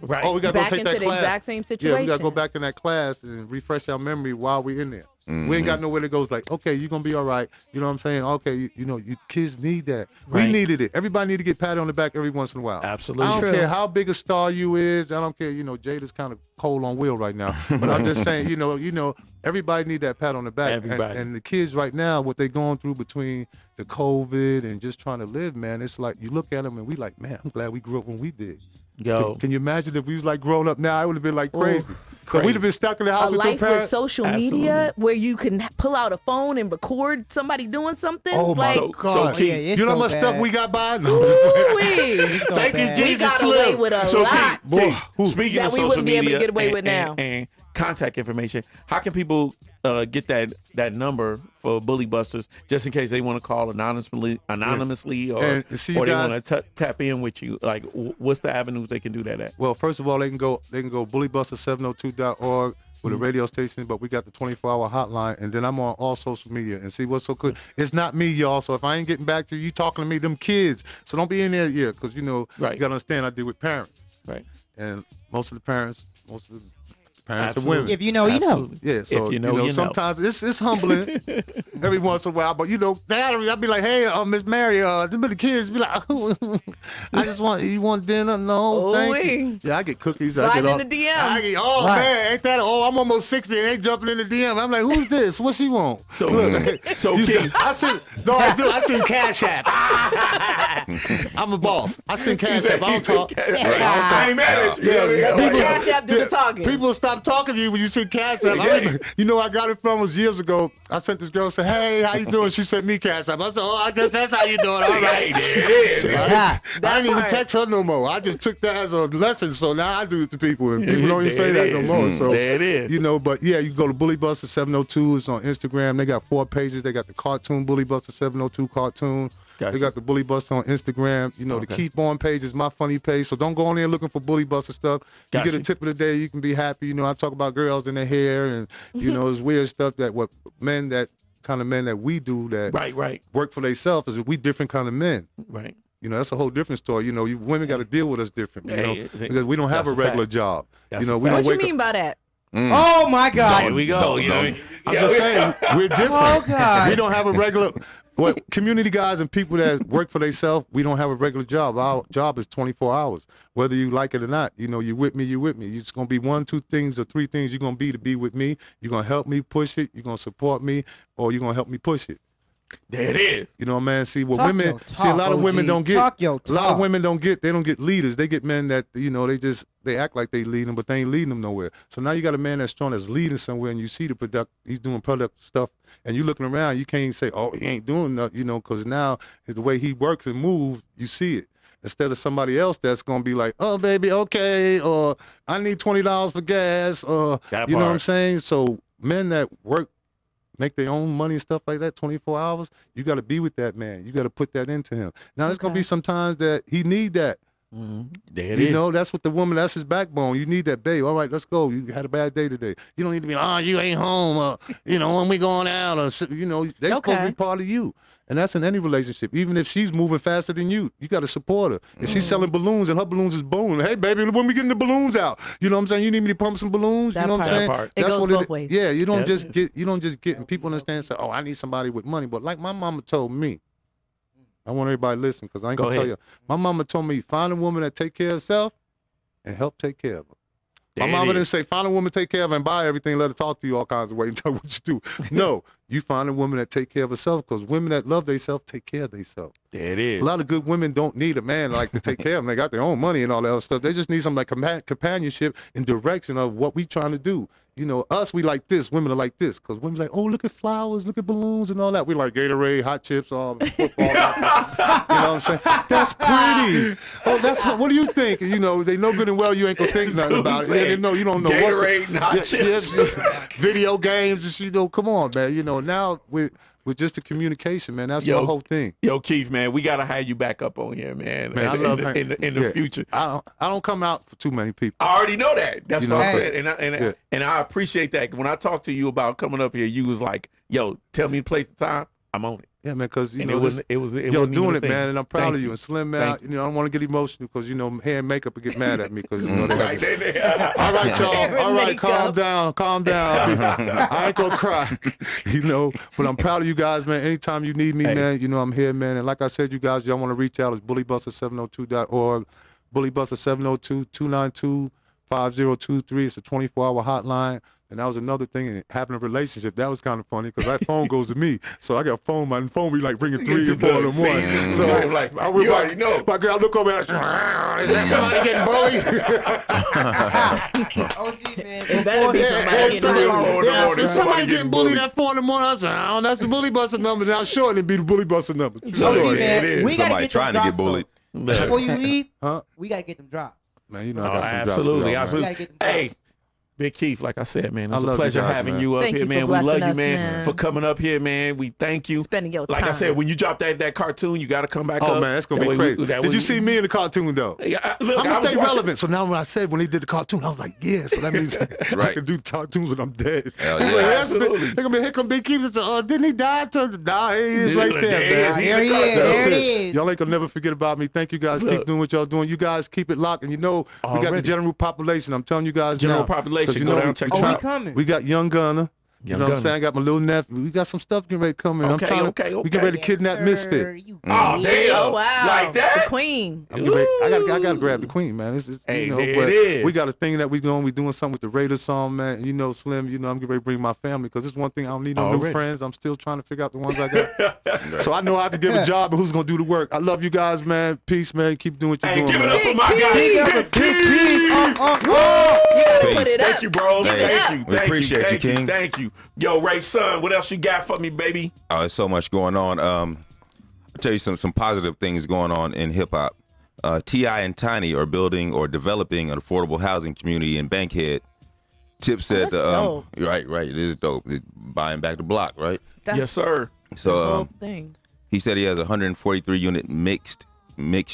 Right. Oh, we got to go Back take into that the class. exact same Yeah, situation. we got to go back in that class and refresh our memory while we're in there. We ain't got nowhere to go. It's like, okay, you're going to be all right. You know what I'm saying? Okay, you know, you kids need that. Right. We needed it. Everybody need to get patted on the back every once in a while. Absolutely. I don't True. care how big a star you is. I don't care, you know, Jada's kind of cold on Will right now. But I'm just saying, you know, everybody need that pat on the back. Everybody. And the kids right now, what they going through between the COVID and just trying to live, man, it's like you look at them and we like, man, I'm glad we grew up when we did. Yo. Can you imagine if we was like growing up now? It would have been like crazy. But crazy. we'd have been stuck in the A house with them life with parents. social media where you can pull out a phone and record somebody doing something. Oh my like, God! Keith, Yeah, it's you know how so much stuff bad. we got by? No, I'm just playing. ooh-wee. So Thank you, bad. Jesus. We got Slim. away with a So, lot. Keith, speaking that of we social wouldn't be able to media get away and, with now. and contact information, how can people get that number for Bully Busters, just in case they want to call anonymously, or And see, you or they guys- want to tap in with you? Like, what's the avenues they can do that at? Well, first of all, they can go bullybuster702.org with a radio station, but we got the 24-hour hotline, and then I'm on all social media. And see what's so good? It's not me, y'all. So if I ain't getting back to you talking to me, them kids. So don't be in there yet, because you know you Right. gotta understand I deal with parents, Right. and most of the parents are Absolutely. women. If you know, you know. Absolutely. Yeah, so If you know, you know. sometimes it's humbling every once in a while, but you know, I'll be like, hey, Miss Mary, the kids be like, I just you want dinner? No, thank you. Ooh-wee. Yeah, I get cookies. Slide I get in all, the DM. I get, man, ain't that? Oh, I'm almost 60 and they jumping in the DM. I'm like, who's this? What she want? So, Look, so you- Keith, I seen Cash App. I'm a boss. I seen Cash App. I don't talk. I ain't mad at you. People- Cash App do the talking. People stop talking to you when you see Cash App. I remember, you know, I got it from was years ago. I sent this girl, said, hey, how you doing? She sent me Cash App. I said, oh, I guess that's how you doing. All right. Right, there it is. I didn't even part. text her no more. I just took that as a lesson. So now I do it to people, and people don't even say There that it no is. more. So There it is. You know, but yeah, you go to Bully Buster 702. It's on Instagram. They got 4 pages. They got the cartoon Bully Buster 702 cartoon. Gotcha. They got the Bully Buster on Instagram. You know, the Keep On page is my funny page. So don't go on there looking for Bully Buster stuff. You Gotcha. get a tip of the day, you can be happy. You know, I talk about girls and their hair, and you know, it's weird stuff that kind of men that we do that Right. work for themselves is we different kind of men. Right. You know, that's a whole different story. You know, you women got to deal with us different. You know, Hey, because we don't have that's a a regular fact. job. That's You know, a we fact. don't What you wake mean up. by that? Oh my God. Here we go. You know what I mean? I'm just saying we're different. Oh, God. We don't have a regular. What community guys and people that work for themselves, we don't have a regular job. Our job is 24 hours, whether you like it or not. You know, you with me, you with me. It's gonna be 1, 2 things or 3 things you're gonna be with me. You're gonna help me push it. You're gonna support me, or you're gonna help me push it. There it is. You know what I mean? See, what Talk women your see, a lot of talk, women OG. don't get. Talk your A lot of talk. women don't get leaders. They get men that, you know, they act like they lead them, but they ain't leading them nowhere. So now you got a man that's strong, that's leading somewhere, and you see he's doing product stuff, and you looking around, you can't say, oh, he ain't doing nothing, you know, because now the way he works and moves, you see it. instead of somebody else that's gonna be like, oh baby, okay, or I need $20 for gas, or That you know what I'm part. saying? So men that work, make their own money and stuff like that, 24 hours, you got to be with that man. You got to put that into him. Now there's gonna be some times that he need that. There it You is. know, that's what the woman, that's his backbone. You need that, babe. All right, let's go. You had a bad day today. You don't need to be, oh, you ain't home, or, you know, when we going out, or, you know, they supposed to Okay. be part of you. And that's in any relationship. Even if she's moving faster than you got to support her. If she's selling balloons and her balloons is booming, hey, baby, when we getting the balloons out? You know what I'm saying? You need me to pump some balloons? That You know what I'm part. saying? That part. It goes both ways. Yeah, you don't Yeah, just it get, and people understand, say, oh, I need somebody with money. But like my mama told me, I want everybody to listen because I ain't Go going to tell ahead. you. My mama told me, find a woman that take care of herself and help take care of her. There My it mama is. didn't say, find a woman, take care of her, and buy everything, let her talk to you all kinds of ways and tell you what you do. No, you find a woman that take care of herself because women that love themselves take care of themselves. There it is. A lot of good women don't need a man like to take care of them. They got their own money and all that other stuff. They just need some like companionship and direction of what we trying to do. You know, us, we like this. Women are like this. Because women like, oh, look at flowers, look at balloons and all that. We like Gatorade, hot chips, all football. You know what I'm saying? That's pretty. Oh, what do you think? You know, they know good and well you ain't going to think nothing about it. Yeah, they know you don't know Gatorade and hot yeah, chips. yeah, video games, just, you know, come on, man. You know, now with just the communication, man, that's the whole thing. Yo, Keith, man, we gotta have you back up on here, man. Man, I love in the yeah. future. I don't come out for too many people. I already know that. That's You what know, I'm hey. saying, and I appreciate that. When I talked to you about coming up here, you was like, "Yo, tell me the place and time. I'm on it." Yeah, man, because you And know, it wasn't yo, wasn't doing even a it, thing. man, and I'm proud Thank of you. And Slim, man, Thank you know, I don't want to get emotional because you know, hair and makeup will get mad at me because you know they Right, have. All right, y'all. All right, calm down. I ain't gonna cry, you know. But I'm proud of you guys, man. Anytime you need me, Hey. man, you know I'm here, man. And like I said, you guys, y'all want to reach out? It's bullybuster702.org, bullybuster702-292-5023. It's a 24-hour hotline. And that was another thing, and having a relationship, that was kind of funny because that phone goes to me. So I got my phone be like ringing 3 or 4 in the morning. So like, I would you already know. my girl look over and is that somebody getting bullied? OG, man. It better be somebody getting bullied. Somebody getting bullied at 4 in the morning. I was like, oh, that's the bully buster number. Now short and be the bully buster number. True OG, story. Yeah, it man. is. We gotta Somebody get them trying to get drops, bullied. though. Before you leave, Huh? we gotta get them drops. Man, you know I Oh, got some drops for absolutely, y'all, man. absolutely. We gotta get them Hey, Big Keith, like I said, man, I it's a love you pleasure guys, having man. you up Thank here, you for man. We love blessing you, us, man, man. for coming up here, man. We thank you. Spending your Like I time. said, when you drop that cartoon, you got to come back up. Oh man, that's gonna That be way crazy. that Did way you see me in the cartoon though? Look, I'm I gonna was stay watching- relevant. So now when I said when they did the cartoon, I was like, yeah. So that means I Right. can do cartoons when I'm dead. Hell They're yeah. like, Absolutely. They're gonna be here come Big Keith and say, oh, didn't he die? Nah, he is right there, There he is. man. He's There he the is. cartoon. There it That's is. Y'all ain't gonna never forget about me. Thank you guys. Keep Look. doing what y'all doing. You guys keep it locked. And you know, we got the Already. general population. I'm telling you guys General now. population. 'Cause you Go know, down, check we it Oh, we out. coming. We got Young Gunner. You Young know what I'm Gunner. saying? I got my little nephew. We got some stuff getting ready to come in. Okay, okay. We get ready to kidnap Misfit. Oh, damn. Oh wow! Like that? The queen. I gotta grab the queen, man. It's Hey, you know, there but it is. we got a thing that we doing something with the Raiders song, man. And you know, Slim, you know, I'm getting ready to bring my family because it's one thing I don't need no new Already. friends. I'm still trying to figure out the ones I got. So I know I can give a job, but who's gonna do the work? I love you guys, man. Peace, man. Keep doing what you're Hey, doing, give it man. up for my Big guy. Keith. Big Keith. You gotta put it up. Thank you, bro. Hey, Thank you. we Thank appreciate you, Thank you. King. Thank you. Yo, Ray Son, what else you got for me, baby? Oh, there's so much going on. I'll tell you some positive things going on in hip hop. T.I. and Tiny are building or developing an affordable housing community in Bankhead. Tip said that's dope. right, it is dope. It's buying back the block, right? That's Yes, sir. the So whole thing. he said he has a 143 unit mixed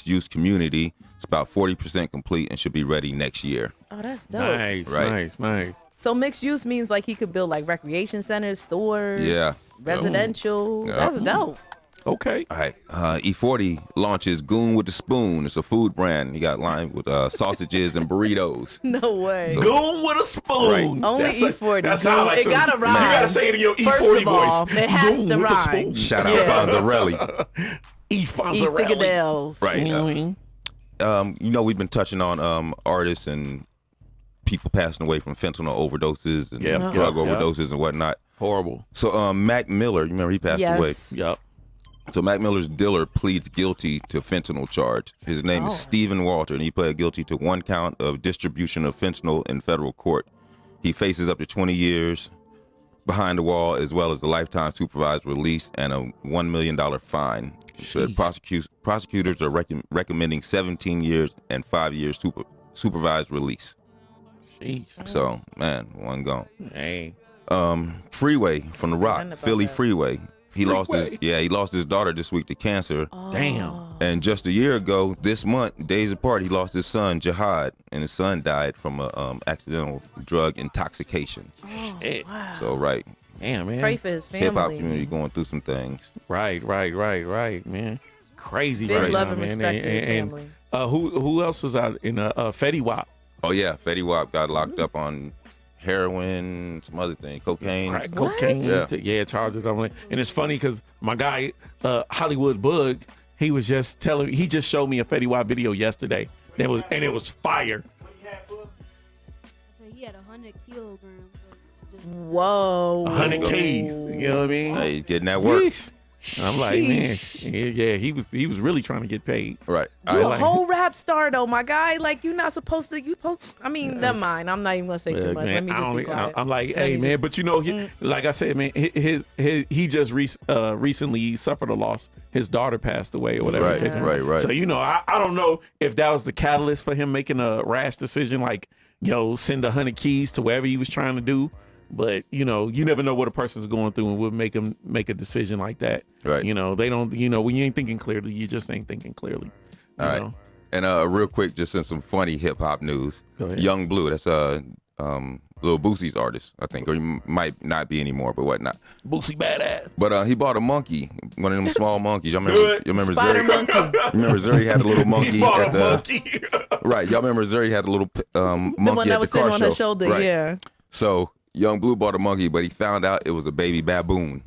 use community. It's about 40% complete and should be ready next year. Oh, that's dope. Nice, Right. nice. So mixed use means like he could build like recreation centers, stores, Yeah. residential. Yeah. That's dope. Okay. All right. E40 launches Goon with the Spoon. It's a food brand. You got lined with sausages and burritos. No way. Goon with a spoon. Right. Only That's a- E40. That sounds like It some- gotta You rhyme. gotta say it in your First E40 of all, voice. it has Goon to with the rhyme. spoon. Shout out Yeah. Fonzarelli. E. E Fonzarelli. Figadels. Right. You know, we've been touching on artists and people passing away from fentanyl overdoses and Yep, drug yep, yep. overdoses and whatnot. Horrible. So Mac Miller, you remember he passed away. Yes. Yup. So Mac Miller's dealer pleads guilty to fentanyl charge. His name is Oh. Stephen Walter, and he pled guilty to 1 count of distribution of fentanyl in federal court. He faces up to 20 years behind the wall, as well as a lifetime supervised release and a $1 million fine. Said prosecutors are recommending 17 years and 5 years supervised release. Sheesh. So, man, one gone. Hey. Freeway from The Rock, Philly Freeway. He lost his daughter this week to cancer. Damn. And just a year ago, this month, days apart, he lost his son, Jihad, and his son died from a accidental drug intoxication. Wow. So, right. Damn, man. Pray for his family. Hip-hop community going through some things. Right, man. Crazy Big right love now, and man. respect to his family. Who else was out in Fetty Wap? Oh, yeah, Fetty Wap got locked up on heroin, some other thing, cocaine. Crack cocaine. Yeah. Charges. And it's funny because my guy, Hollywood Bug, he just showed me a Fetty Wap video yesterday. It was fire. He had 100 kilograms. Whoa. 100 keys. You know what I mean? Hey, he's getting that work. Yeesh. I'm like, man, yeah, he was really trying to get paid. Right. You a whole rap star though, my guy. Like you're not supposed to. I mean, never mind. I'm not even gonna say too much. Man, Let me just be quiet. I'm like, hey, man, but you know, like I said, man, he just recently suffered a loss. His daughter passed away or whatever. Right. So you know, I don't know if that was the catalyst for him making a rash decision, like send 100 keys to wherever he was trying to do. But you know, you never know what a person's going through and would make him make a decision like that. Right. You know, they don't. You know, when you ain't thinking clearly, you just ain't thinking clearly. All right. Know? And real quick, just in some funny hip hop news. Go ahead. Young Blue, that's Lil Boosie's artist, I think, or he might not be anymore, but whatnot. Boosie badass. But he bought a monkey, one of them small monkeys. Y'all remember Spider Zuri? monkey. Remember Zuri had a little monkey He bought at a the monkey. right. Y'all remember Zuri had a little monkey The one that at was the car sitting on show. her shoulder. Right. Yeah. So Young Blue bought a monkey, but he found out it was a baby baboon.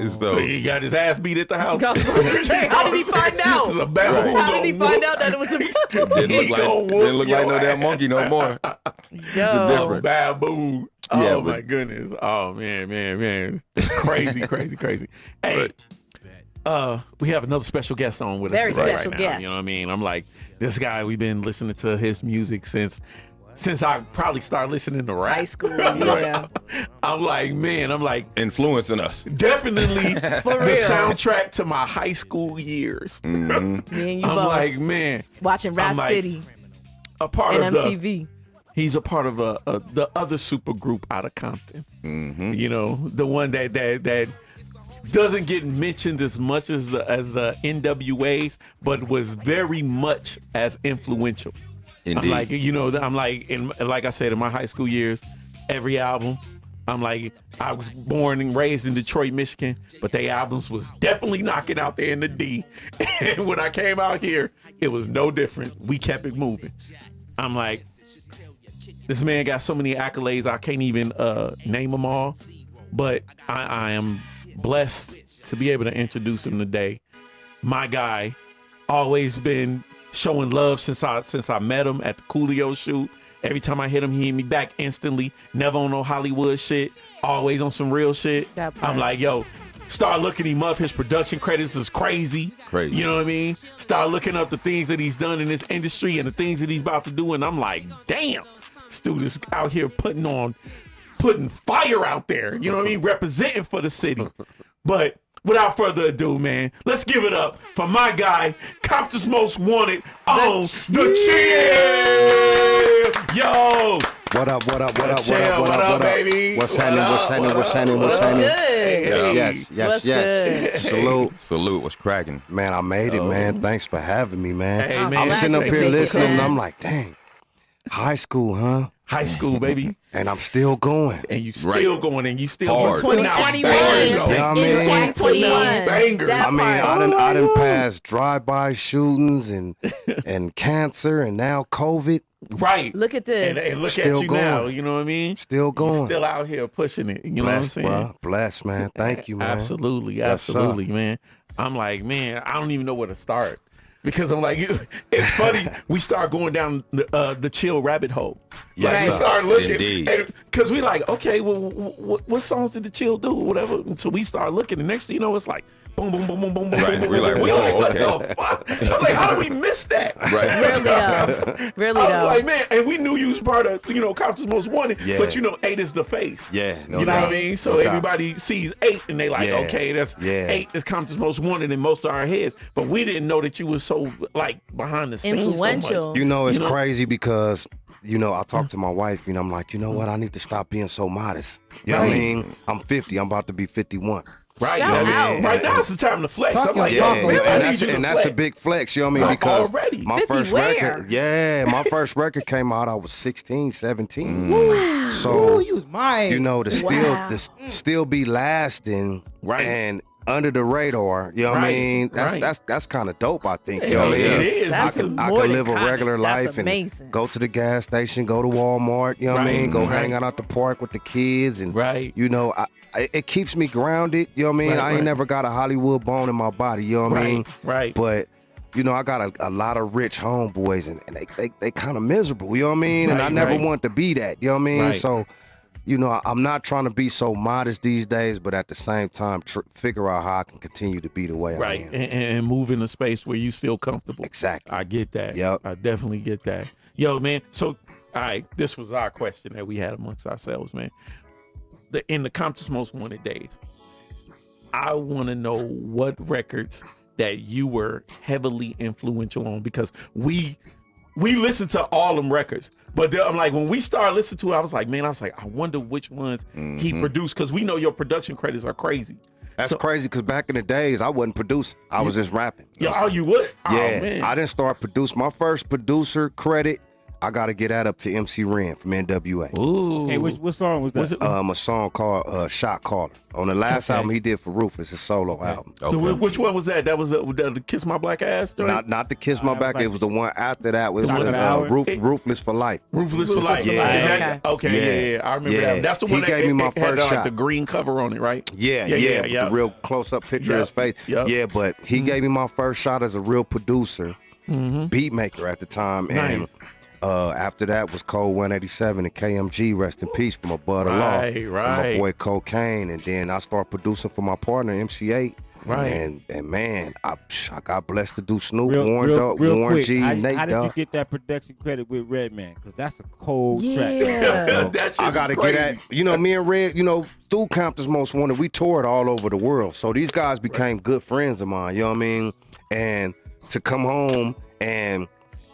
So He got his ass beat at the house. How did he find out? This is a baboon. How did he find out that it was a didn't look like no damn monkey no more. Yo. difference. Baboon. Yeah, Oh but- my goodness. Oh man. Crazy. Hey, we have another special guest on with Very us today special right now. guest. You know what I mean? I'm like, this guy, we've been listening to his music since I probably started listening to rap. High school. Yeah. I'm like, Influencing us. definitely For the real. soundtrack to my high school years. Me and you I'm both like, man, watching Rap I'm like, City a part and of MTV. He's a part of the other super group out of Compton. Mm-hmm. You know, the one that doesn't get mentioned as much as the NWAs, but was very much as influential. Indeed. I'm like, you know, like I said, in my high school years, every album, I'm like, I was born and raised in Detroit, Michigan, but they albums was definitely knocking out there in the D. And when I came out here, it was no different. We kept it moving. I'm like, this man got so many accolades, I can't even name them all. But I am blessed to be able to introduce him today. My guy, always been showing love since I met him at the Coolio shoot. Every time I hit him, he hit me back instantly. Never on no Hollywood shit. Always on some real shit. That part. I'm like, yo, start looking him up. His production credits is crazy. Crazy. You know what I mean? Start looking up the things that he's done in this industry and the things that he's about to do. And I'm like, damn, this dude is out here putting fire out there. You know what I mean? Representing for the city. But without further ado, man, let's give it up for my guy, Compton's Most Wanted on the Chill. Yo. What up, Chill, what up, baby? What's What happening, up, what's happening, what what's up, happening, What's what's happening? good? Yes, What's good? Salute. What's cracking? Man, I made it, man. Thanks for having me, man. Hey, man. I'm sitting up Glad you here could make it, listening, and man. I'm like, dang, high school, huh? High school, baby. And I'm still going. And you still Right. going and you still Hard. putting out 2021. bangers, Yeah, though. I In mean- 2021. Bangers. That I mean, part. I done passed drive-by shootings and cancer and now COVID. Right. Look at this. And look Still at you going. now. You know what I mean? Still You going. still out here pushing it. You know Blessed, what I'm saying? bro. Blessed, man. Thank you, man. Absolutely, Yes, sir. absolutely, man. I'm like, man, I don't even know where to start because I'm like, it's funny. We start going down the chill rabbit hole. Yes, Like, we sir. start looking Indeed. because we like, okay, well, what songs did the chill do? Whatever. Until we start looking, the next thing you know, it's like boom, boom, boom, boom, boom, boom, Right. boom, We're boom. like, We whoa, like, what okay. the fuck? I was like, how do we miss that? Right. Really though. Really I was though. like, man, and we knew you was part of, Compton's Most Wanted, Yeah. but 8 is the face. Yeah, no You know doubt. what I mean? So No doubt. everybody sees 8 and they like, Yeah. okay, that's Yeah. 8 is Compton's Most Wanted in most of our heads. But we didn't know that you was so like behind the scenes. Influential. So much. You know, it's You know? crazy because, I talk to my wife, I'm like, you know what? I need to stop being so modest. You know what I Right. mean? I'm 50. I'm about to be 51. Right. Shout You know what I out. mean? Right now it's the time to flex. Talk I'm like, your yo, talk, man, Yeah, I and need that's, you to and that's a flex. big flex, you know what I mean? Like, Because already. my 50 first where? record, my first record came out, I was 16, 17. So, Ooh, you was my age. to still Wow. still be lasting Right. and under the radar, you know what I Right, mean? right. that's kind of dope, I think. You Hell know what I yeah, mean? it is. That's I can more than live a kinda. regular That's life amazing. and go to the gas station, go to Walmart, you know what I Right, mean? Go right. hang out at the park with the kids and Right. it keeps me grounded, you know what I mean? Right, I ain't right. never got a Hollywood bone in my body, you know what I mean? Right. But I got a lot of rich homeboys and they kind of miserable, you know what I mean? And I Right, never right. want to be that, you know what I mean? Right. So, I'm not trying to be so modest these days, but at the same time, figure out how I can continue to be the way Right. I am. And move in a space where you still comfortable. Exactly. I get that. Yep. I definitely get that. Yo, man. So, all right, this was our question that we had amongst ourselves, man. In the Compton's Most Wanted days, I want to know what records that you were heavily influential on, because we listened to all them records, but I'm like, when we started listening to it, I was like, I wonder which ones he produced, because we know your production credits are crazy. That's crazy because back in the days, I wasn't producing. I was just rapping. Yo, oh, you would? Yeah, Oh, man. I didn't start producing. My first producer credit, I got to get that up to MC Ren from NWA. Ooh. Hey, what song was that? Was it A song called Shot Caller. On the last album he did for Rufus, his solo album. which one was that? That was the Kiss My Black Ass joint? Not to Kiss My Back. It was the one after that. It was Song of the Hour? Ruthless for Life. Ruthless for Life. Yeah. Is that, okay, yeah. I remember Yeah. that. That's the He one that gave me my it had first like shot. the green cover on it, right? Yeah. With the real close-up picture of his face. Yep. Yeah, but he gave me my first shot as a real producer, beat maker at the time. And Nice. after that was Code 187 and KMG, rest in peace, from Above the Law. Right, And right. my boy Cocaine. And then I started producing for my partner, MC8. Right. And man, I got blessed to do Snoop, Real Warren quick, G, how Nate did you Dogg. get that production credit with Redman? Because that's a cold track. Yeah. That shit I gotta was get at, me and Red, through Compton's Most Wanted, we toured all over the world. So these guys became good friends of mine, you know what I mean? And to come home and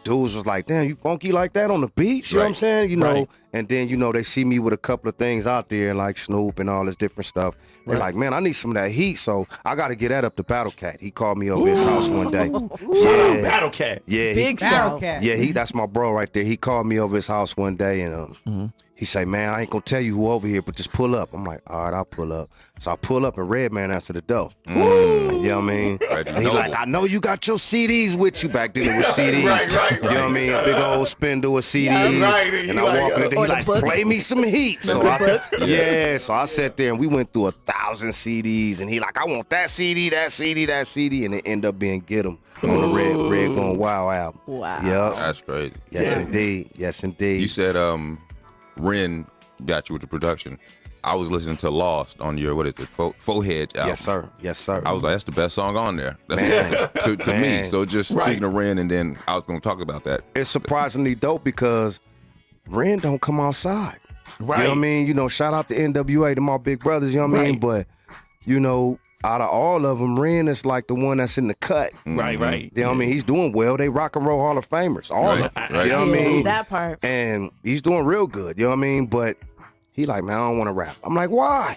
dudes was like, damn, you funky like that on the beach? You know what I'm saying? Right. And then, they see me with a couple of things out there like Snoop and all this different stuff. They're like, man, I need some of that heat. So I got to get that up to Battle Cat. He called me over his house one day. Shout out Battle Cat. Yeah, Big Battle show. Cat. yeah, that's my bro right there. He called me over his house one day and he say, man, I ain't gonna tell you who over here, but just pull up. I'm like, all right, I'll pull up. So I pull up and Redman answer the door. You know what I mean? And he like, I know you got your CDs with you. Back then it was CDs. Right, You know what I mean? A big old spindle of CDs. right. And You I like, walk in there, he or the like, book. play me some heat. So so I sat there and we went through 1,000 CDs and he like, I want that CD, that CD, that CD. And it ended up being Get 'Em on the Red Gone Wild album. Wow. Yep. That's crazy. Yes, indeed. Yes, indeed. You said Ren got you with the production. I was listening to Lost on your, what is it, Forehead album. Yes, sir. Yes, sir. I was like, that's the best song on there. That's to me. Man. So just speaking of Ren, and then I was going to talk about that. It's surprisingly dope because Ren don't come outside. Right. You know what I mean? Shout out to NWA, to my big brothers, you know what I mean? Right. But, out of all of them, Ren is like the one that's in the cut. Right. You know what I mean? He's doing well. They rock and roll Hall of Famers, all Right, of them. right. You know what I mean? That part. And he's doing real good, you know what I mean? But he like, man, I don't want to rap. I'm like, why?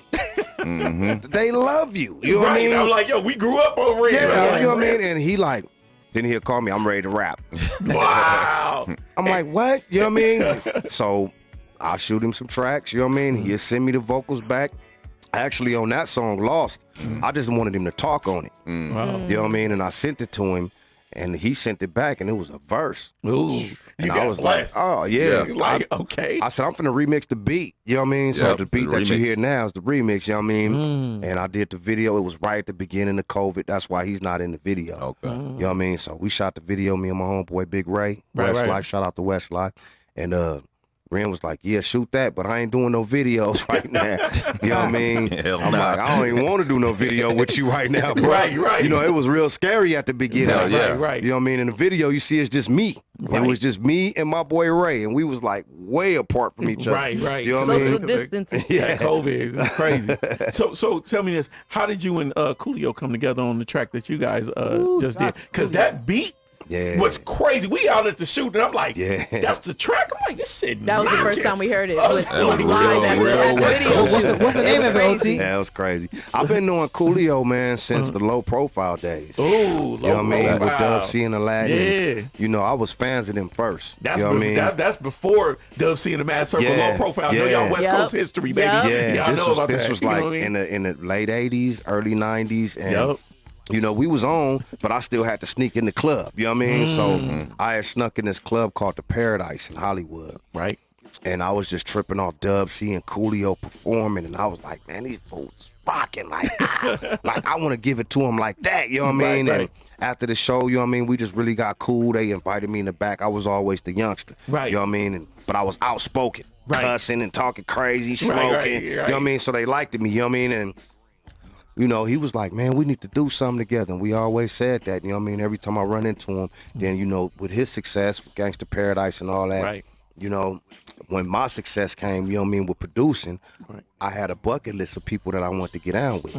They love you. You know what I Right. mean? I'm like, yo, we grew up over here. Yeah, Right. you know what I mean? And he like, then he'll call me, I'm ready to rap. Wow. I'm like, what? You know what I mean? So I'll shoot him some tracks, you know what I mean? He'll send me the vocals back. Actually, on that song, Lost, I just wanted him to talk on it. You know what I mean? And I sent it to him, and he sent it back, and it was a verse. Ooh. And You I got was blessed. like, oh, yeah. You like, okay. I said, I'm finna remix the beat. You know what I mean? So Yep, the beat the that you remix. hear now is the remix, you know what I mean? And I did the video. It was right at the beginning of COVID. That's why he's not in the video. Okay. You know what I mean? So we shot the video, me and my homeboy Big Ray, Right, Westlife. right. Shout out to Westlife. And Ren was like, yeah, shoot that, but I ain't doing no videos right now. You know what I mean? Hell I'm nah. like, I don't even want to do no video with you right now, bro. Right. You know, it was real scary at the beginning. Hell yeah. Right. You know what I mean? In the video, you see it's just me. Right. It was just me and my boy Ray, and we was like way apart from each other. Right. You know what I Social mean? distancing. Yeah, COVID is crazy. So tell me this: how did you and Coolio come together on the track that you guys just did? Because that beat was crazy. We out at the shoot, and I'm like, that's the track. I'm like, this shit. That was the first time we heard it. It was live at real the West video Coast. shoot. What's the name of it, crazy. OT? Yeah, it was crazy. I've been knowing Coolio, man, since the low profile days. Ooh, You know what I mean? With Dub C and Aladdin. Yeah. You know, I was fans of them first. That's you know what I mean? that's before Dub C and the Mad Circle Yeah, low profile. I know yeah. y'all West Yep. Coast history, baby. Yep. Yeah, Y'all know about this that. was You know like what I mean? in the late 80s, early 90s. And Yep. you know, we was on, but I still had to sneak in the club. You know what I mean? So I had snuck in this club called the Paradise in Hollywood. Right. And I was just tripping off Dub C and Coolio performing, and I was like, man, these fools rocking like I want to give it to them like that. You know what I mean? Right. And after the show, you know what I mean, we just really got cool. They invited me in the back. I was always the youngster. Right. You know what I mean? But I was outspoken, Right. cussing and talking crazy, smoking. right. You know what I mean? So they liked me. You know what I mean? And you know, he was like, man, we need to do something together. And we always said that, you know what I mean? Every time I run into him, then, you know, with his success, with Gangsta Paradise and all that, Right. you know, when my success came, you know what I mean, with producing, I had a bucket list of people that I wanted to get down with.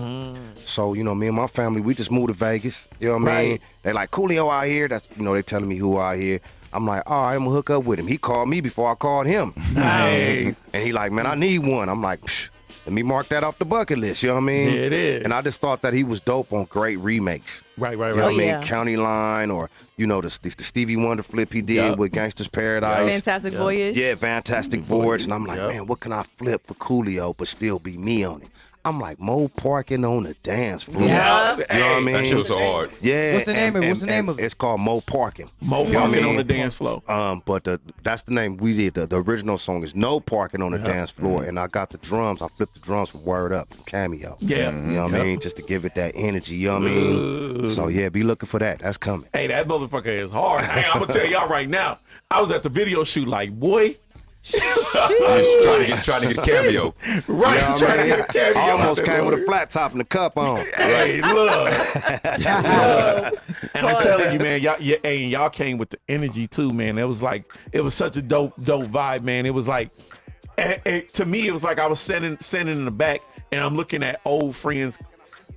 So, you know, me and my family, we just moved to Vegas. You know what I mean? Right. They like, Coolio out here. That's, you know, they telling me who out here. I'm like, all right, I'm gonna hook up with him. He called me before I called him. Hey. And he like, man, I need one. I'm like, psh, let me mark that off the bucket list. You know what I mean? Yeah, it is. And I just thought that he was dope on great remakes. Right. You know what I Oh, mean? yeah. County Line, or, you know, the Stevie Wonder flip he did Yup. with Gangsta's Paradise. Fantastic Voyage. Yeah, Fantastic Voyage. And I'm like, Yup. man, what can I flip for Coolio but still be me on it? I'm like, Mo parking on the dance floor. Yeah. You know what I mean? That shit was so hard. Yeah. What's the name of it? What's the name of it? It's called Mo Parking. Mo You know what I parking mean? on the dance floor. But that's the name we did. The original song is No Parking on the Dance Floor, and I got the drums. I flipped the drums from Word Up, from Cameo. Yeah. You know what I mean? Just to give it that energy, you know what I mean? So yeah, be looking for that. That's coming. Hey, that motherfucker is hard. Hey, I'm gonna tell y'all right now. I was at the video shoot, like, boy. Just trying to get a cameo. Right, You know what I trying to mean? get a cameo. I almost out there, came with a boy. flat top and a cup on. Hey, look. And I'm telling you, man, y'all came with the energy too, man. It was such a dope vibe, man. It was like, to me, it was like I was standing in the back and I'm looking at old friends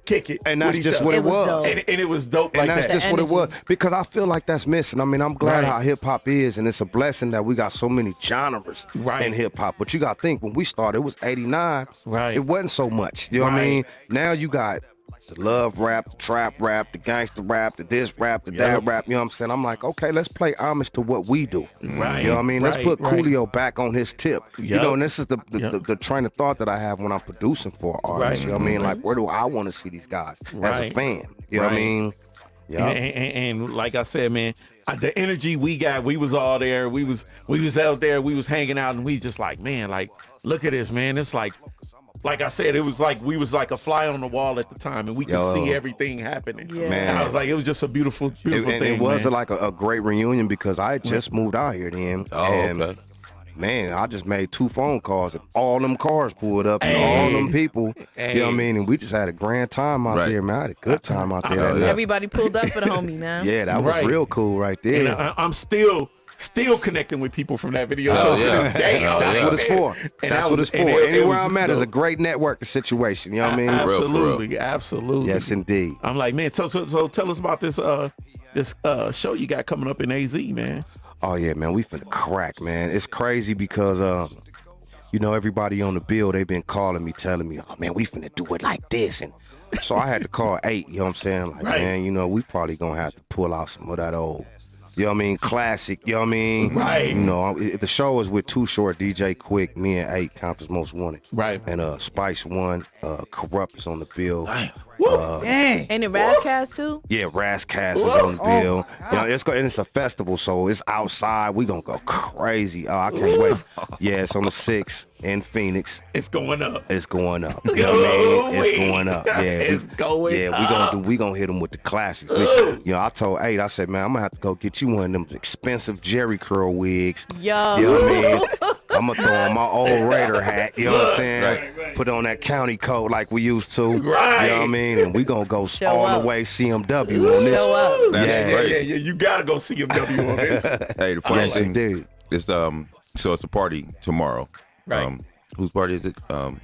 kick it. And that's with just each what other. it was was. dope. And it was dope And like that's that. just what it energy. was. Because I feel like that's missing. I mean, I'm glad Right. how hip hop is, and it's a blessing that we got so many genres Right. in hip hop. But you got to think, when we started, it was 89. Right. It wasn't so much. You know what I Right. mean? Now you got the love rap, the trap rap, the gangster rap, the this rap, the that rap. You know what I'm saying? I'm like, okay, let's play homage to what we do. Right. You know what I mean? Let's Right. put Right. Coolio back on his tip. You Yep. know, and this is the Yep. train of thought that I have when I'm producing for artists. Right. You know what I mean? Like, where do I want to see these guys as a Right. fan? You know what I Right. mean? Yeah. And like I said, man, the energy we got, we was all there. We was out there. We was hanging out, and we just like, man, like, look at this, man. It's like I said, it was like we was like a fly on the wall at the time, and we could Yo. see everything happening. Yeah. Man. And I was like, it was just a beautiful And thing. it was man. like a great reunion because I had just moved out here then. Oh, and okay. man, I just made 2 phone calls and all them cars pulled up and Hey. all them people. Hey. You know what I mean? And we just had a grand time out Right. there, man. I had a good time out there. Oh, that yeah. night. Everybody pulled up for the homie, man. Yeah, that was Right. real cool right there. And I'm still connecting with people from that video Oh, show yeah. to this day. Oh, That's yeah. what it's for. And That's that what was- it's for. and it Anywhere was I'm at is a dope. great networking situation. You know what I mean? real, for real. Absolutely, absolutely. Yes, indeed. I'm like, man. So tell us about this show you got coming up in AZ, man. Oh yeah, man, we finna crack, man. It's crazy because you know, everybody on the bill, they've been calling me, telling me, oh man, we finna do it like this. And so I had to call 8, you know what I'm saying? Like, Right. man, you know, we probably gonna have to pull out some of that old, you know what I mean, classic, you know what I mean? Right. You know, the show is with Too Short, DJ Quick, me and 8, Compton's Most Wanted. Right. And Spice One, Corrupt is on the bill. Dang. Ain't it Razzcast too? Yeah, Razzcast is on the bill. You know, it's a festival, so it's outside. We gonna go crazy. Oh, I can't wait. Yeah, it's on the 6th in Phoenix. It's going up. It's going up. You know what I mean? It's going up. Yeah, It's going Yeah, we gonna hit them with the classics. You know, I told 8, I said, man, I'm gonna have to go get you one of them expensive Jerry curl wigs. Yo. You know what I mean? I'm gonna throw on my old Raider hat. You know what I'm saying? Put on that county coat like we used to. Right. You know what I mean? And we gonna go Show all up. the way CMW on this. Show up. That's Yeah. You gotta go see CMW on this. Hey, the funny Yes, thing indeed. is, so it's a party tomorrow. Right. Whose party is it?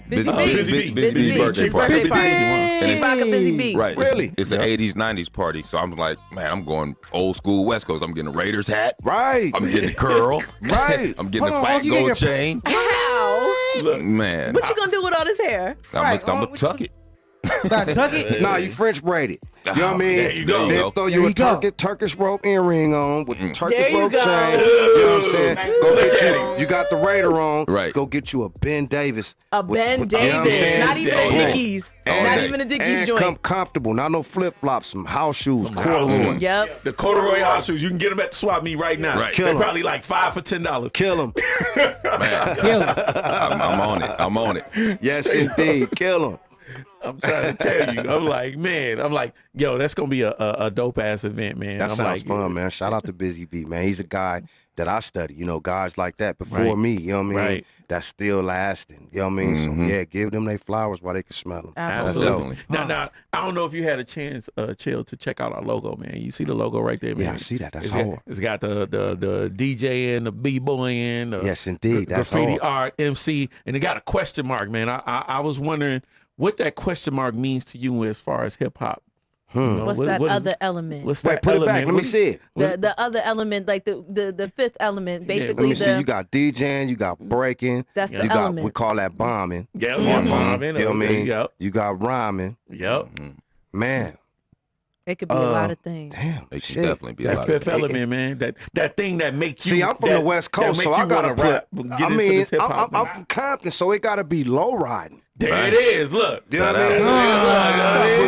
Busy Busy Bee. Bee. Busy Bee. birthday His party. birthday party. And She's it's- rocking Busy Bee. Right. Really? It's an 80s, 90s party. So I'm like, man, I'm going old school West Coast. I'm getting a Raiders hat. Right. I'm getting the curl. Right. I'm getting Hold the on, fat you get gold your- chain. How? Look, Man, What you gonna do with all this hair? I'm gonna tuck it. Tuck it. Nah, you French braided. You know what I mean? There you go. They'll throw There you you go. a Turkish rope earring on with the Turkish There you rope go. chain. You know what I'm saying? Go Look get at you. him. You got the Raider on. Right. Go get you a Ben Davis. A Ben you know what I'm Davis. saying? Not even a All day. Dickies. All Not day. even a Dickies And joint. come comfortable. Not no flip flops. Some house shoes. house Corduroy. shoes. Yep. The corduroy house shoes, you can get them at the swap meet right now. Right. Kill They're 'em. probably like $5 for $10. Kill them. I'm on it. I'm on it. Yes, indeed. Kill them. I'm trying to tell you. I'm like, man. I'm like, yo, that's gonna be a dope ass event, man. That I'm sounds like, fun, man. Shout out to Busy Bee, man. He's a guy that I study. You know, guys like that before Right. me. You know what I mean? Right. That's still lasting. You know what I mean? So yeah, give them their flowers while they can smell them. Absolutely. Now, I don't know if you had a chance, Chill, to check out our logo, man. You see the logo right there, man. Yeah, I see that. That's It's hard. got, it's got the DJ and the B-boy and the Yes, indeed. That's graffiti hard. art, MC, and it got a question mark, man. I was wondering what that question mark means to you as far as hip hop. You know, What's that other element? What's Wait, that put it element? back. Let me see it. The other element, like the fifth element, basically Let me see. You got DJing, you got breaking. That's the you got, element. we call that bombing. Yeah, Mm-hmm. bombing. You know what I mean? Yep. You got rhyming. Yep. Man, it could be a lot of things. damn. It can shit. definitely be a That lot fifth of element, man. That thing that makes you. See, I'm from that- the West that Coast, make so you I gotta wanna put. rap, get I into mean, this hip-hop, I'm man. from Compton, so it gotta be low riding. There it is. Look. You know what I mean?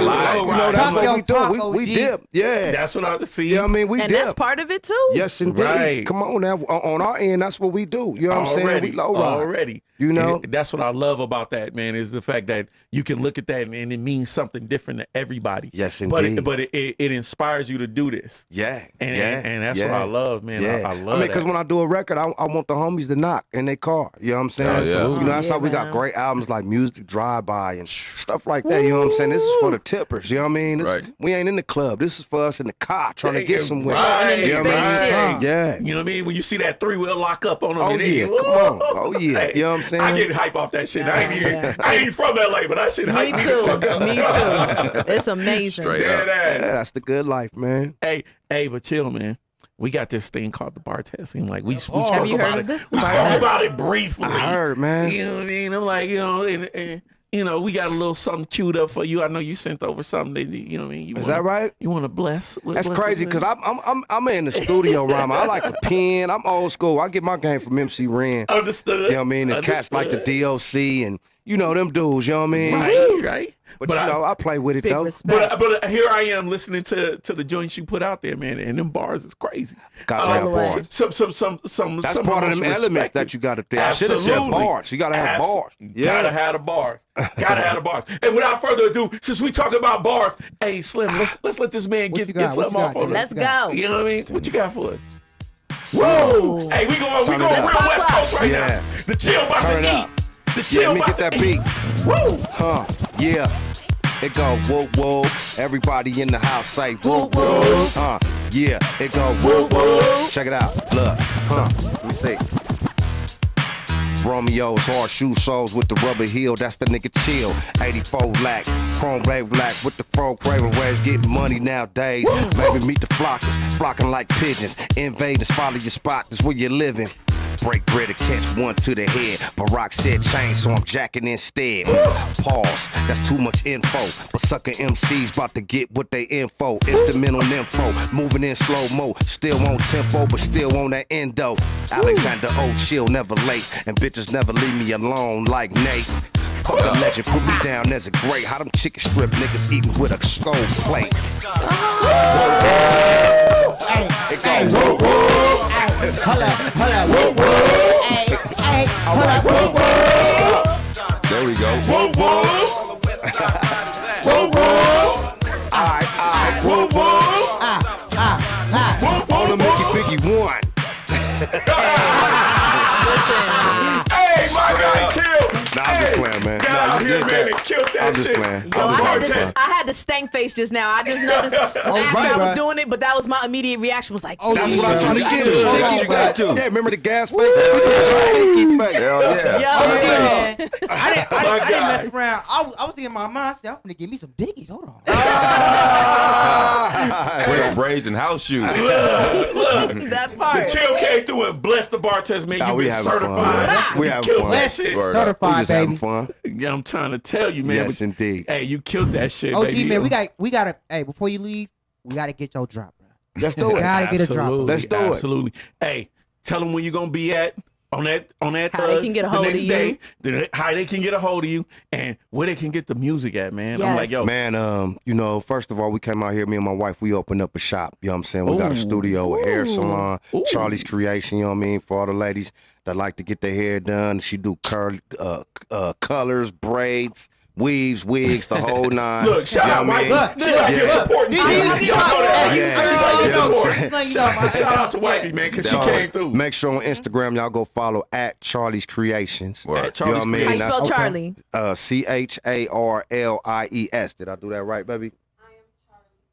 Slide. You know, that's what we Talk do. your We talk, dip. Yeah. That's what I see. You know what I mean? We And dip. that's part of it too. Yes, indeed. Right. Come on now. On our end, that's what we do. You know what I'm saying? We low ride. Already. You know? And that's what I love about that, man, is the fact that you can look at that and it means something different to everybody. Yes, But indeed. it inspires you to do this. Yeah. And, yeah. and that's yeah. what I love, man. Yeah. I love because that. when I do a record, I want the homies to knock in their car. You know what I'm saying? Oh, yeah. You know, that's Yeah, how we got man. great albums like Music Drive-By and stuff like that. You know what I'm saying? This is for the tippers. You know what I mean? This, Right. We ain't in the club. This is for us in the car trying to get somewhere. Right, You know what I mean? right. Yeah. You know what I mean? When you see that 3-wheel lock up on them. Oh, and yeah. they- Come on. Oh, yeah. Hey, You know what I'm saying? I get hype off that shit. I ain't, Yeah. I ain't from LA, but that shit Me hype me the too. fuck up. Me too. It's amazing. Straight Dead up. ass. Yeah, that's the good life, man. Hey, but chill, man. We got this thing called the bar testing. Like we Have spoke you about heard it. of this? We Bar spoke test? about it briefly. I heard, man. You know what I mean? I'm like, you know, and you know, we got a little something queued up for you. I know you sent over something that you know what I mean. You Is wanna, that right? You want to bless? That's bless crazy us, because man? I'm in the studio rhyme. I like the pen. I'm old school. I get my game from MC Ren. Understood. You know what I mean? And cats like the DOC and you know them dudes. You know what I mean? Right. But you know, I play with it Big though. respect. But here I am listening to the joints you put out there, man, and them bars is crazy. Goddamn All the way. bars. Some That's some part of most them elements respected. that you got up there. I should have said Absolutely. bars. You gotta have bars. Gotta have the bars. Gotta have the bars. And without further ado, since we talk about bars, hey Slim, let's let this man What get you got? something What you off got, on dude? us. Let's go. You know what I mean? What you got for us? Whoa! Hey, we going Turn real it up. West Coast right Yeah. now. The chill about Turn to it eat. up. The Yeah, chill let me about get that to eat. beat. Woo! Huh? Yeah. It go whoa whoa. Everybody in the house say whoa whoa. Yeah. It go whoa whoa. Check it out. Look. Let me see. Romeo's horseshoe soles with the rubber heel, that's the nigga chill. 84 lack, chrome black with the chrome craven ways, getting money nowadays. Maybe meet the flockers, flocking like pigeons. Invaders follow your spot, that's where you're living. Break bread to catch one to the head. Barack said change, so I'm jacking instead. Pause, that's too much info. But sucker MCs about to get what they info. Instrumental info, moving in slow-mo. Still on tempo, but still on that endo. Alexander O. Chill, never late. And bitches never leave me alone like Nate. Fuck a legend, put me down as a great. How them chicken strip niggas eating with a skull plate. It go whoa whoa. Hold up, whoa, whoa. Hey, hey, hold up, whoa, whoa. There we go. Whoa, whoa! Whoa, whoa! Alright, Whoa, whoa! Whoa, on whoa, the whoa! Mickey Biggie one. Listen, man. got No, out you here, did man, that. and killed that I'm just shit. playing. Yo, I'm just having fun. I had the stank face just now. I just noticed after I was doing it, but that was my immediate reaction. Was like, That's what I'm trying to get to. to. That's what I got to. Yeah, remember the gas face? Stinky face. Hell yeah. yo, I didn't God. mess around. I was thinking in my mind, I said, I'm gonna give me some diggies. Hold on. Fresh braids and house shoes. that The part. chill came through and blessed the bartenders, man. Nah, You we been having fun, certified. man. We You having killed fun. that shit. Word up. We Certified, just having baby. fun. Yeah, I'm trying to tell you, man. Yes, but- indeed. Hey, you killed that shit, OG baby. man, we gotta. Hey, before you leave, we gotta get your drop, bro. Let's do it. Gotta get a drop. Absolutely, Let's do it. Absolutely. Hey, tell them where you gonna be at on that. How they can get a hold the of next you. day. How they can get a hold of you and where they can get the music at, man. I'm Yes. like, yo, Man, you know, first of all, we came out here, me and my wife, we opened up a shop, you know what I'm saying? We got a studio, a hair salon, Ooh. Charlie's Creation, you know what I mean? For all the ladies that like to get their hair done. She do colors, braids, weaves, wigs, the whole nine. look, shout You know out, what I Mike. mean? Look, she like your support. Yeah. Y'all know that. Yeah. She like your Yeah. support. Yeah. Shout out to Wifey, man, because she So, came through. make sure on Instagram y'all go follow at Charlie's Creations. Word. At Charlie's You know what I mean? How you spell That's- Charlie? CHARLIES. Did I do that right, baby?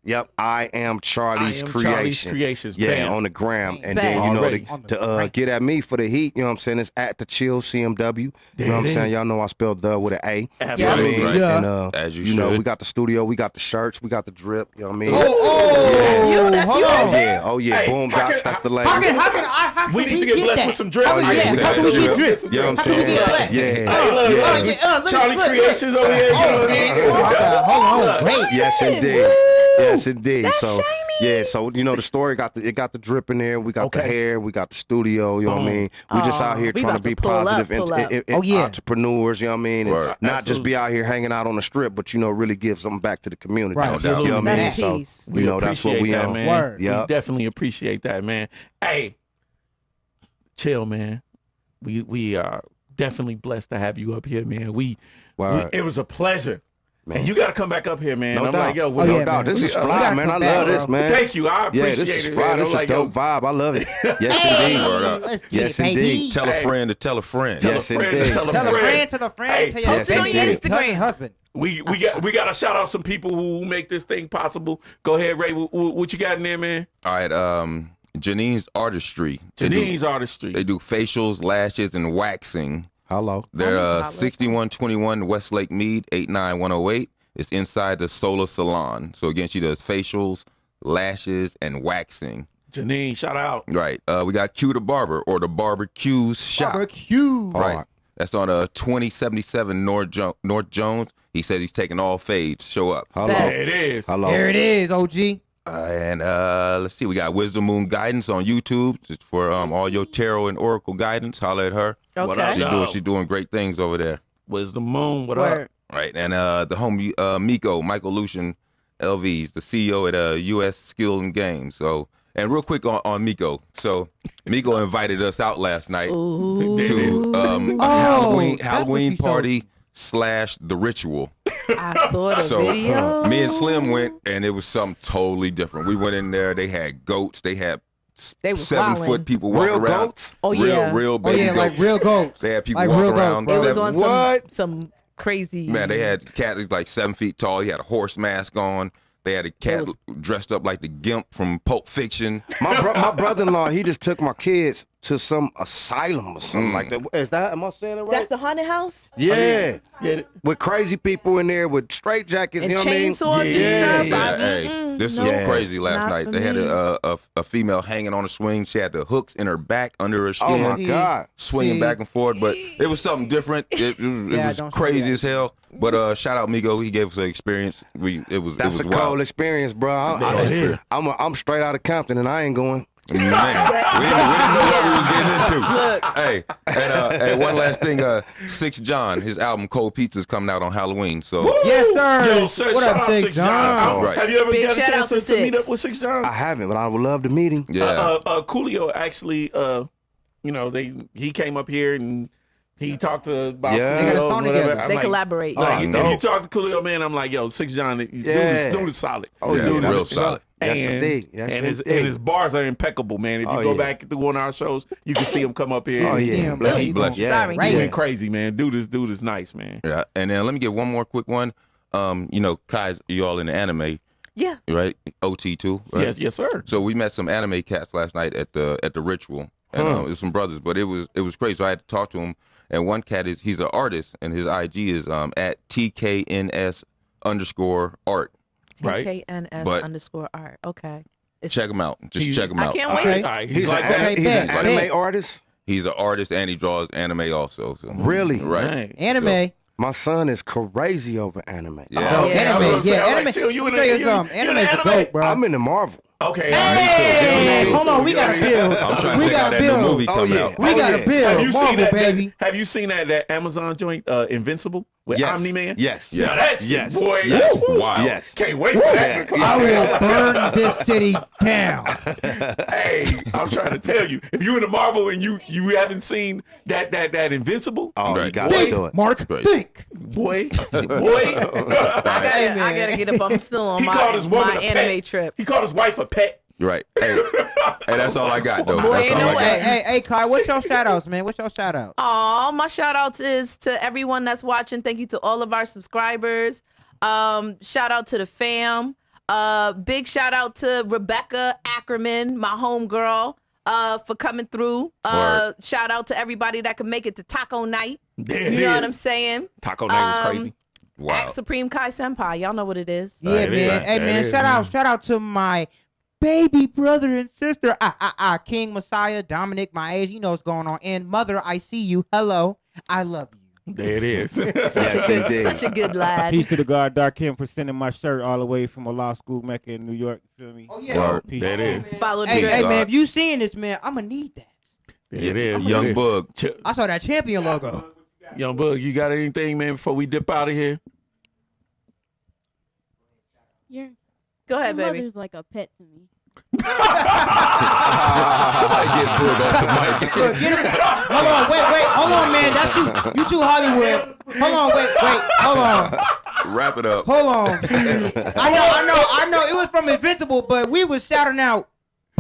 Yep, I am Charlie's I am Charlie's Creation. Creations, Yeah, bam. on the gram. And Bam. then, you know, Already. to get at me for the heat, you know what I'm saying? It's at the Chill CMW. You know what I'm it saying? is. Y'all know I spelled the with an A. You know what I Absolutely. mean? Right. Yeah. And, As you know, should. we got the studio, we got the shirts, we got the drip. You know what I mean? That's you. Oh, yeah. Hey, Boom, how Docs, can- that's the lady. How We need to get blessed with some drip. Oh, yeah, Yeah, we how got can the we get drip. drip? You know what I'm How can we saying? get blessed? Yeah. Hey, look, Yeah. look, Charlie Creations over here. You know what I mean? Hold on, wait. Yes, indeed. Yes, indeed. So yeah, so you know the story got the drip in there. We got the Okay. hair. We got the studio. You know what I mean? We just out here we trying to about be to pull up, positive pull up. and Oh, yeah. entrepreneurs. You know what I mean? And Word. not just be out here hanging out on the strip, but you know really give something back to the community. Right. You know what I mean? That's So peace. you know that's what appreciate we that, on. man. Word. We Yup. definitely appreciate that, man. Hey, chill, man. We are definitely blessed to have you up here, man. Word. It was a pleasure. Man. And you got to come back up here, man. No I'm doubt. like, yo, Oh, what yeah, No up? doubt. This is fly, gotta man. I come back, love this, bro. man. Thank you. I Yeah, appreciate this is it, fly. man. This I'm is a like, dope yo, vibe. I love it. Yes, indeed. Word up. Let's get Yes, it, baby. indeed. Tell a Hey. friend to tell a friend. tell Yes, a friend, indeed. tell a Tell a friend. friend, tell a friend, Hey, tell your post it on your cousin, Instagram. husband. We got to shout out some people who make this thing possible. Go ahead, Ray. What you got in there, man? All right. Janine's Artistry. Janine's Artistry. They do facials, lashes, and waxing. Hello. They're 6121 Westlake Mead, 89108. It's inside the Solar Salon. So again, she does facials, lashes, and waxing. Janine, shout out. Right. We got Q the Barber, or the Barbecues Shop. Barbecue. Right. That's on 2077 North Jones. He says he's taking all fades. Show up. Hello. There it is. Hello. There it is, OG. And let's see, we got Wisdom Moon Guidance on YouTube just for all your tarot and oracle guidance. Holla at her. What up, Okay. y'all? She's doing great things over there. Wisdom Moon. What Word. up? Right. And the homie Michael Lucian LVs, the CEO at US Skill and Games. So, and real quick on Miko. So Miko invited us out last night to a Halloween that's what you party / the ritual. I saw the So video. me and Slim went, and it was something totally different. We went in there. They had goats. They had They was 7-foot people walking Real around. goats? Oh, yeah. real Oh baby yeah, goats. like real goats. They had people Like walking real goats, around. bro. It was on What? some crazy. Man, they had cat was like 7 feet tall. He had a horse mask on. They had a cat dressed up like the Gimp from Pulp Fiction. My brother-in-law, he just took my kids to some asylum or something like that. Is that? Am I saying it right? That's the haunted house yeah. Yeah. With crazy people in there with straight jackets. and You know what I mean? chainsaws Yeah. and stuff. Hey, this was no. crazy last Not night. for They had me. a female hanging on a swing. She had the hooks in her back under her skin. Oh my God. Swinging See. back and forth, but it was something different. It Yeah, was don't say crazy that. as hell. But shout out Migo, he gave us an experience. It was That's a wild. cold experience, bro. Yeah. I'm straight out of Compton and I ain't going. Man, we didn't know what we was getting into. Hey, and one last thing, 6 John, his album Cold Pizza is coming out on Halloween. So Yes, sir. Yo, sir, What shout up, out Big 6 John? John. Right. Have you ever Big got a shout chance out to to meet 6. up with 6 John? I haven't, but I would love to meet him. yeah, Coolio actually, he came up here and He talked to about Yeah. They got a Khalil, song whatever. together. I'm They like, collaborate. Like, Oh, if no. you talk to Khalil, man, I'm like, yo, 6 John, dude is solid. Oh, yeah, dude real is solid. Yes, and, indeed. Yes, and his indeed. and his bars are impeccable, man. If you Oh, go yeah. back through one of our shows, you can see him come up here. Oh, and yeah. Damn, Bless bro, you, bless you. Yeah. Sorry. Right. He went crazy, man. Dude is nice, man. Yeah, and then let me get one more quick one. You know, Kai's, you all in the anime, Yeah. right? OT too, right? Yes, sir. So we met some anime cats last night at the Ritual, and it was some brothers, but it was crazy. So I had to talk to him, and one cat he's an artist, and his IG is at TKNS_art. Right. TKNS But- _art. Okay. Check him out. Just check him I out. can't Okay. wait. All right, He's, like an, that. he's an bet, anime bet. artist. He's an artist and he draws anime also. So. Really? Right. Dang. Anime. My son is crazy over anime. Yeah. Oh, yeah. I was Anime. gonna say, Yeah, I'm like, anime. chill, you in Tell the- you you- something. you in Anime's the the anime? goat, bro. I'm in the Marvel. Okay. Hey, Me too. hold on, we gotta build. I'm trying to We check out gotta that new build. movie Oh, coming yeah. out. We gotta Have build. you seen Marvel, that? baby. Have you seen that Amazon joint, Invincible, with Yes. Omni Man? Yes. Yeah, that shit, Yes. boy. Yes. Woo. Wow. Yes. Can't wait for that. to come I out. will burn this city down. Hey, I'm trying to tell you, if you're in the Marvel and you haven't seen that Invincible, Oh, you Right. got to Think, do it. Mark. Right. Think. boy, I gotta get up. I'm still on he called his woman my a anime pet. trip. He called his wife a pet. Right. Hey, that's all I got though. Boy, That's ain't all no I got. way. Hey, Kai, what's your shout outs, man? What's your shout out? Aw, my shout outs is to everyone that's watching. Thank you to all of our subscribers. Shout out to the fam. Big shout out to Rebecca Ackerman, my homegirl, for coming through. Word. Shout out to everybody that can make it to taco night. There it You know is. what I'm saying? Taco night was crazy. Wow. Act Supreme Kai Senpai. Y'all know what it is. Yeah, It man. is. Hey, That man. is, Shout out to my baby brother and sister. King Messiah, Dominic, my age. You know what's going on. And mother, I see you. Hello. I love you. There it is. Yes, indeed. Such a good lad. Peace to the God Dark Kim for sending my shirt all the way from a law school Mecca in New York. You feel me? Oh, yeah. Word. Peace. There it is. Follow the Hey, drip. hey, God. man. If you seeing this, man, I'm going to need that. There it is. Young There it is. Bug. I saw that champion logo. Young Bug, you got anything, man, before we dip out of here? Your Go ahead, baby. mother's like a pet to me. Somebody get Bug off the mic. Look, get him. Hold on, wait. Hold on, man. That's you. You too Hollywood. Hold on, wait. Hold on. Wrap it up. Hold on. I know. It was from Invincible, but we was shouting out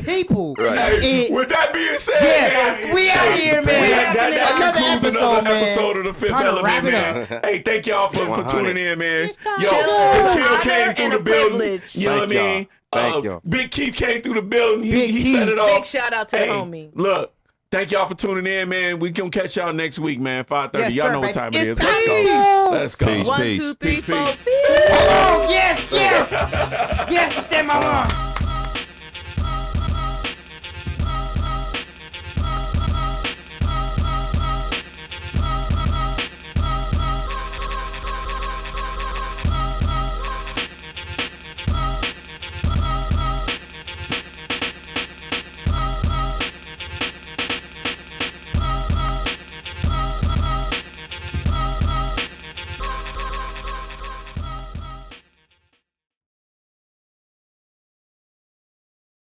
people. Right. Hey, And- with that being said, yeah, we out here, man. that Another concludes episode, another man. episode of the Fifth Trying to Element, wrap it man. up. Hey, thank y'all for 100. tuning in, man. It's time. Yo, Chill, the Chill honor, came through and the a building. privilege. You know what I Thank mean? y'all. Thank y'all. Big Keith came through the building. Big He Keith. set it off. Big shout out to Hey, the homie. Look, thank y'all for tuning in, man. We gonna catch y'all next week, man. 5:30. Yes, Y'all sir, know what baby. time it It's is. Let's go. peace. Let's go. Peace. 1, 2, 3, 4. Peace. Hold on. Yes. Yes, it's in my mom.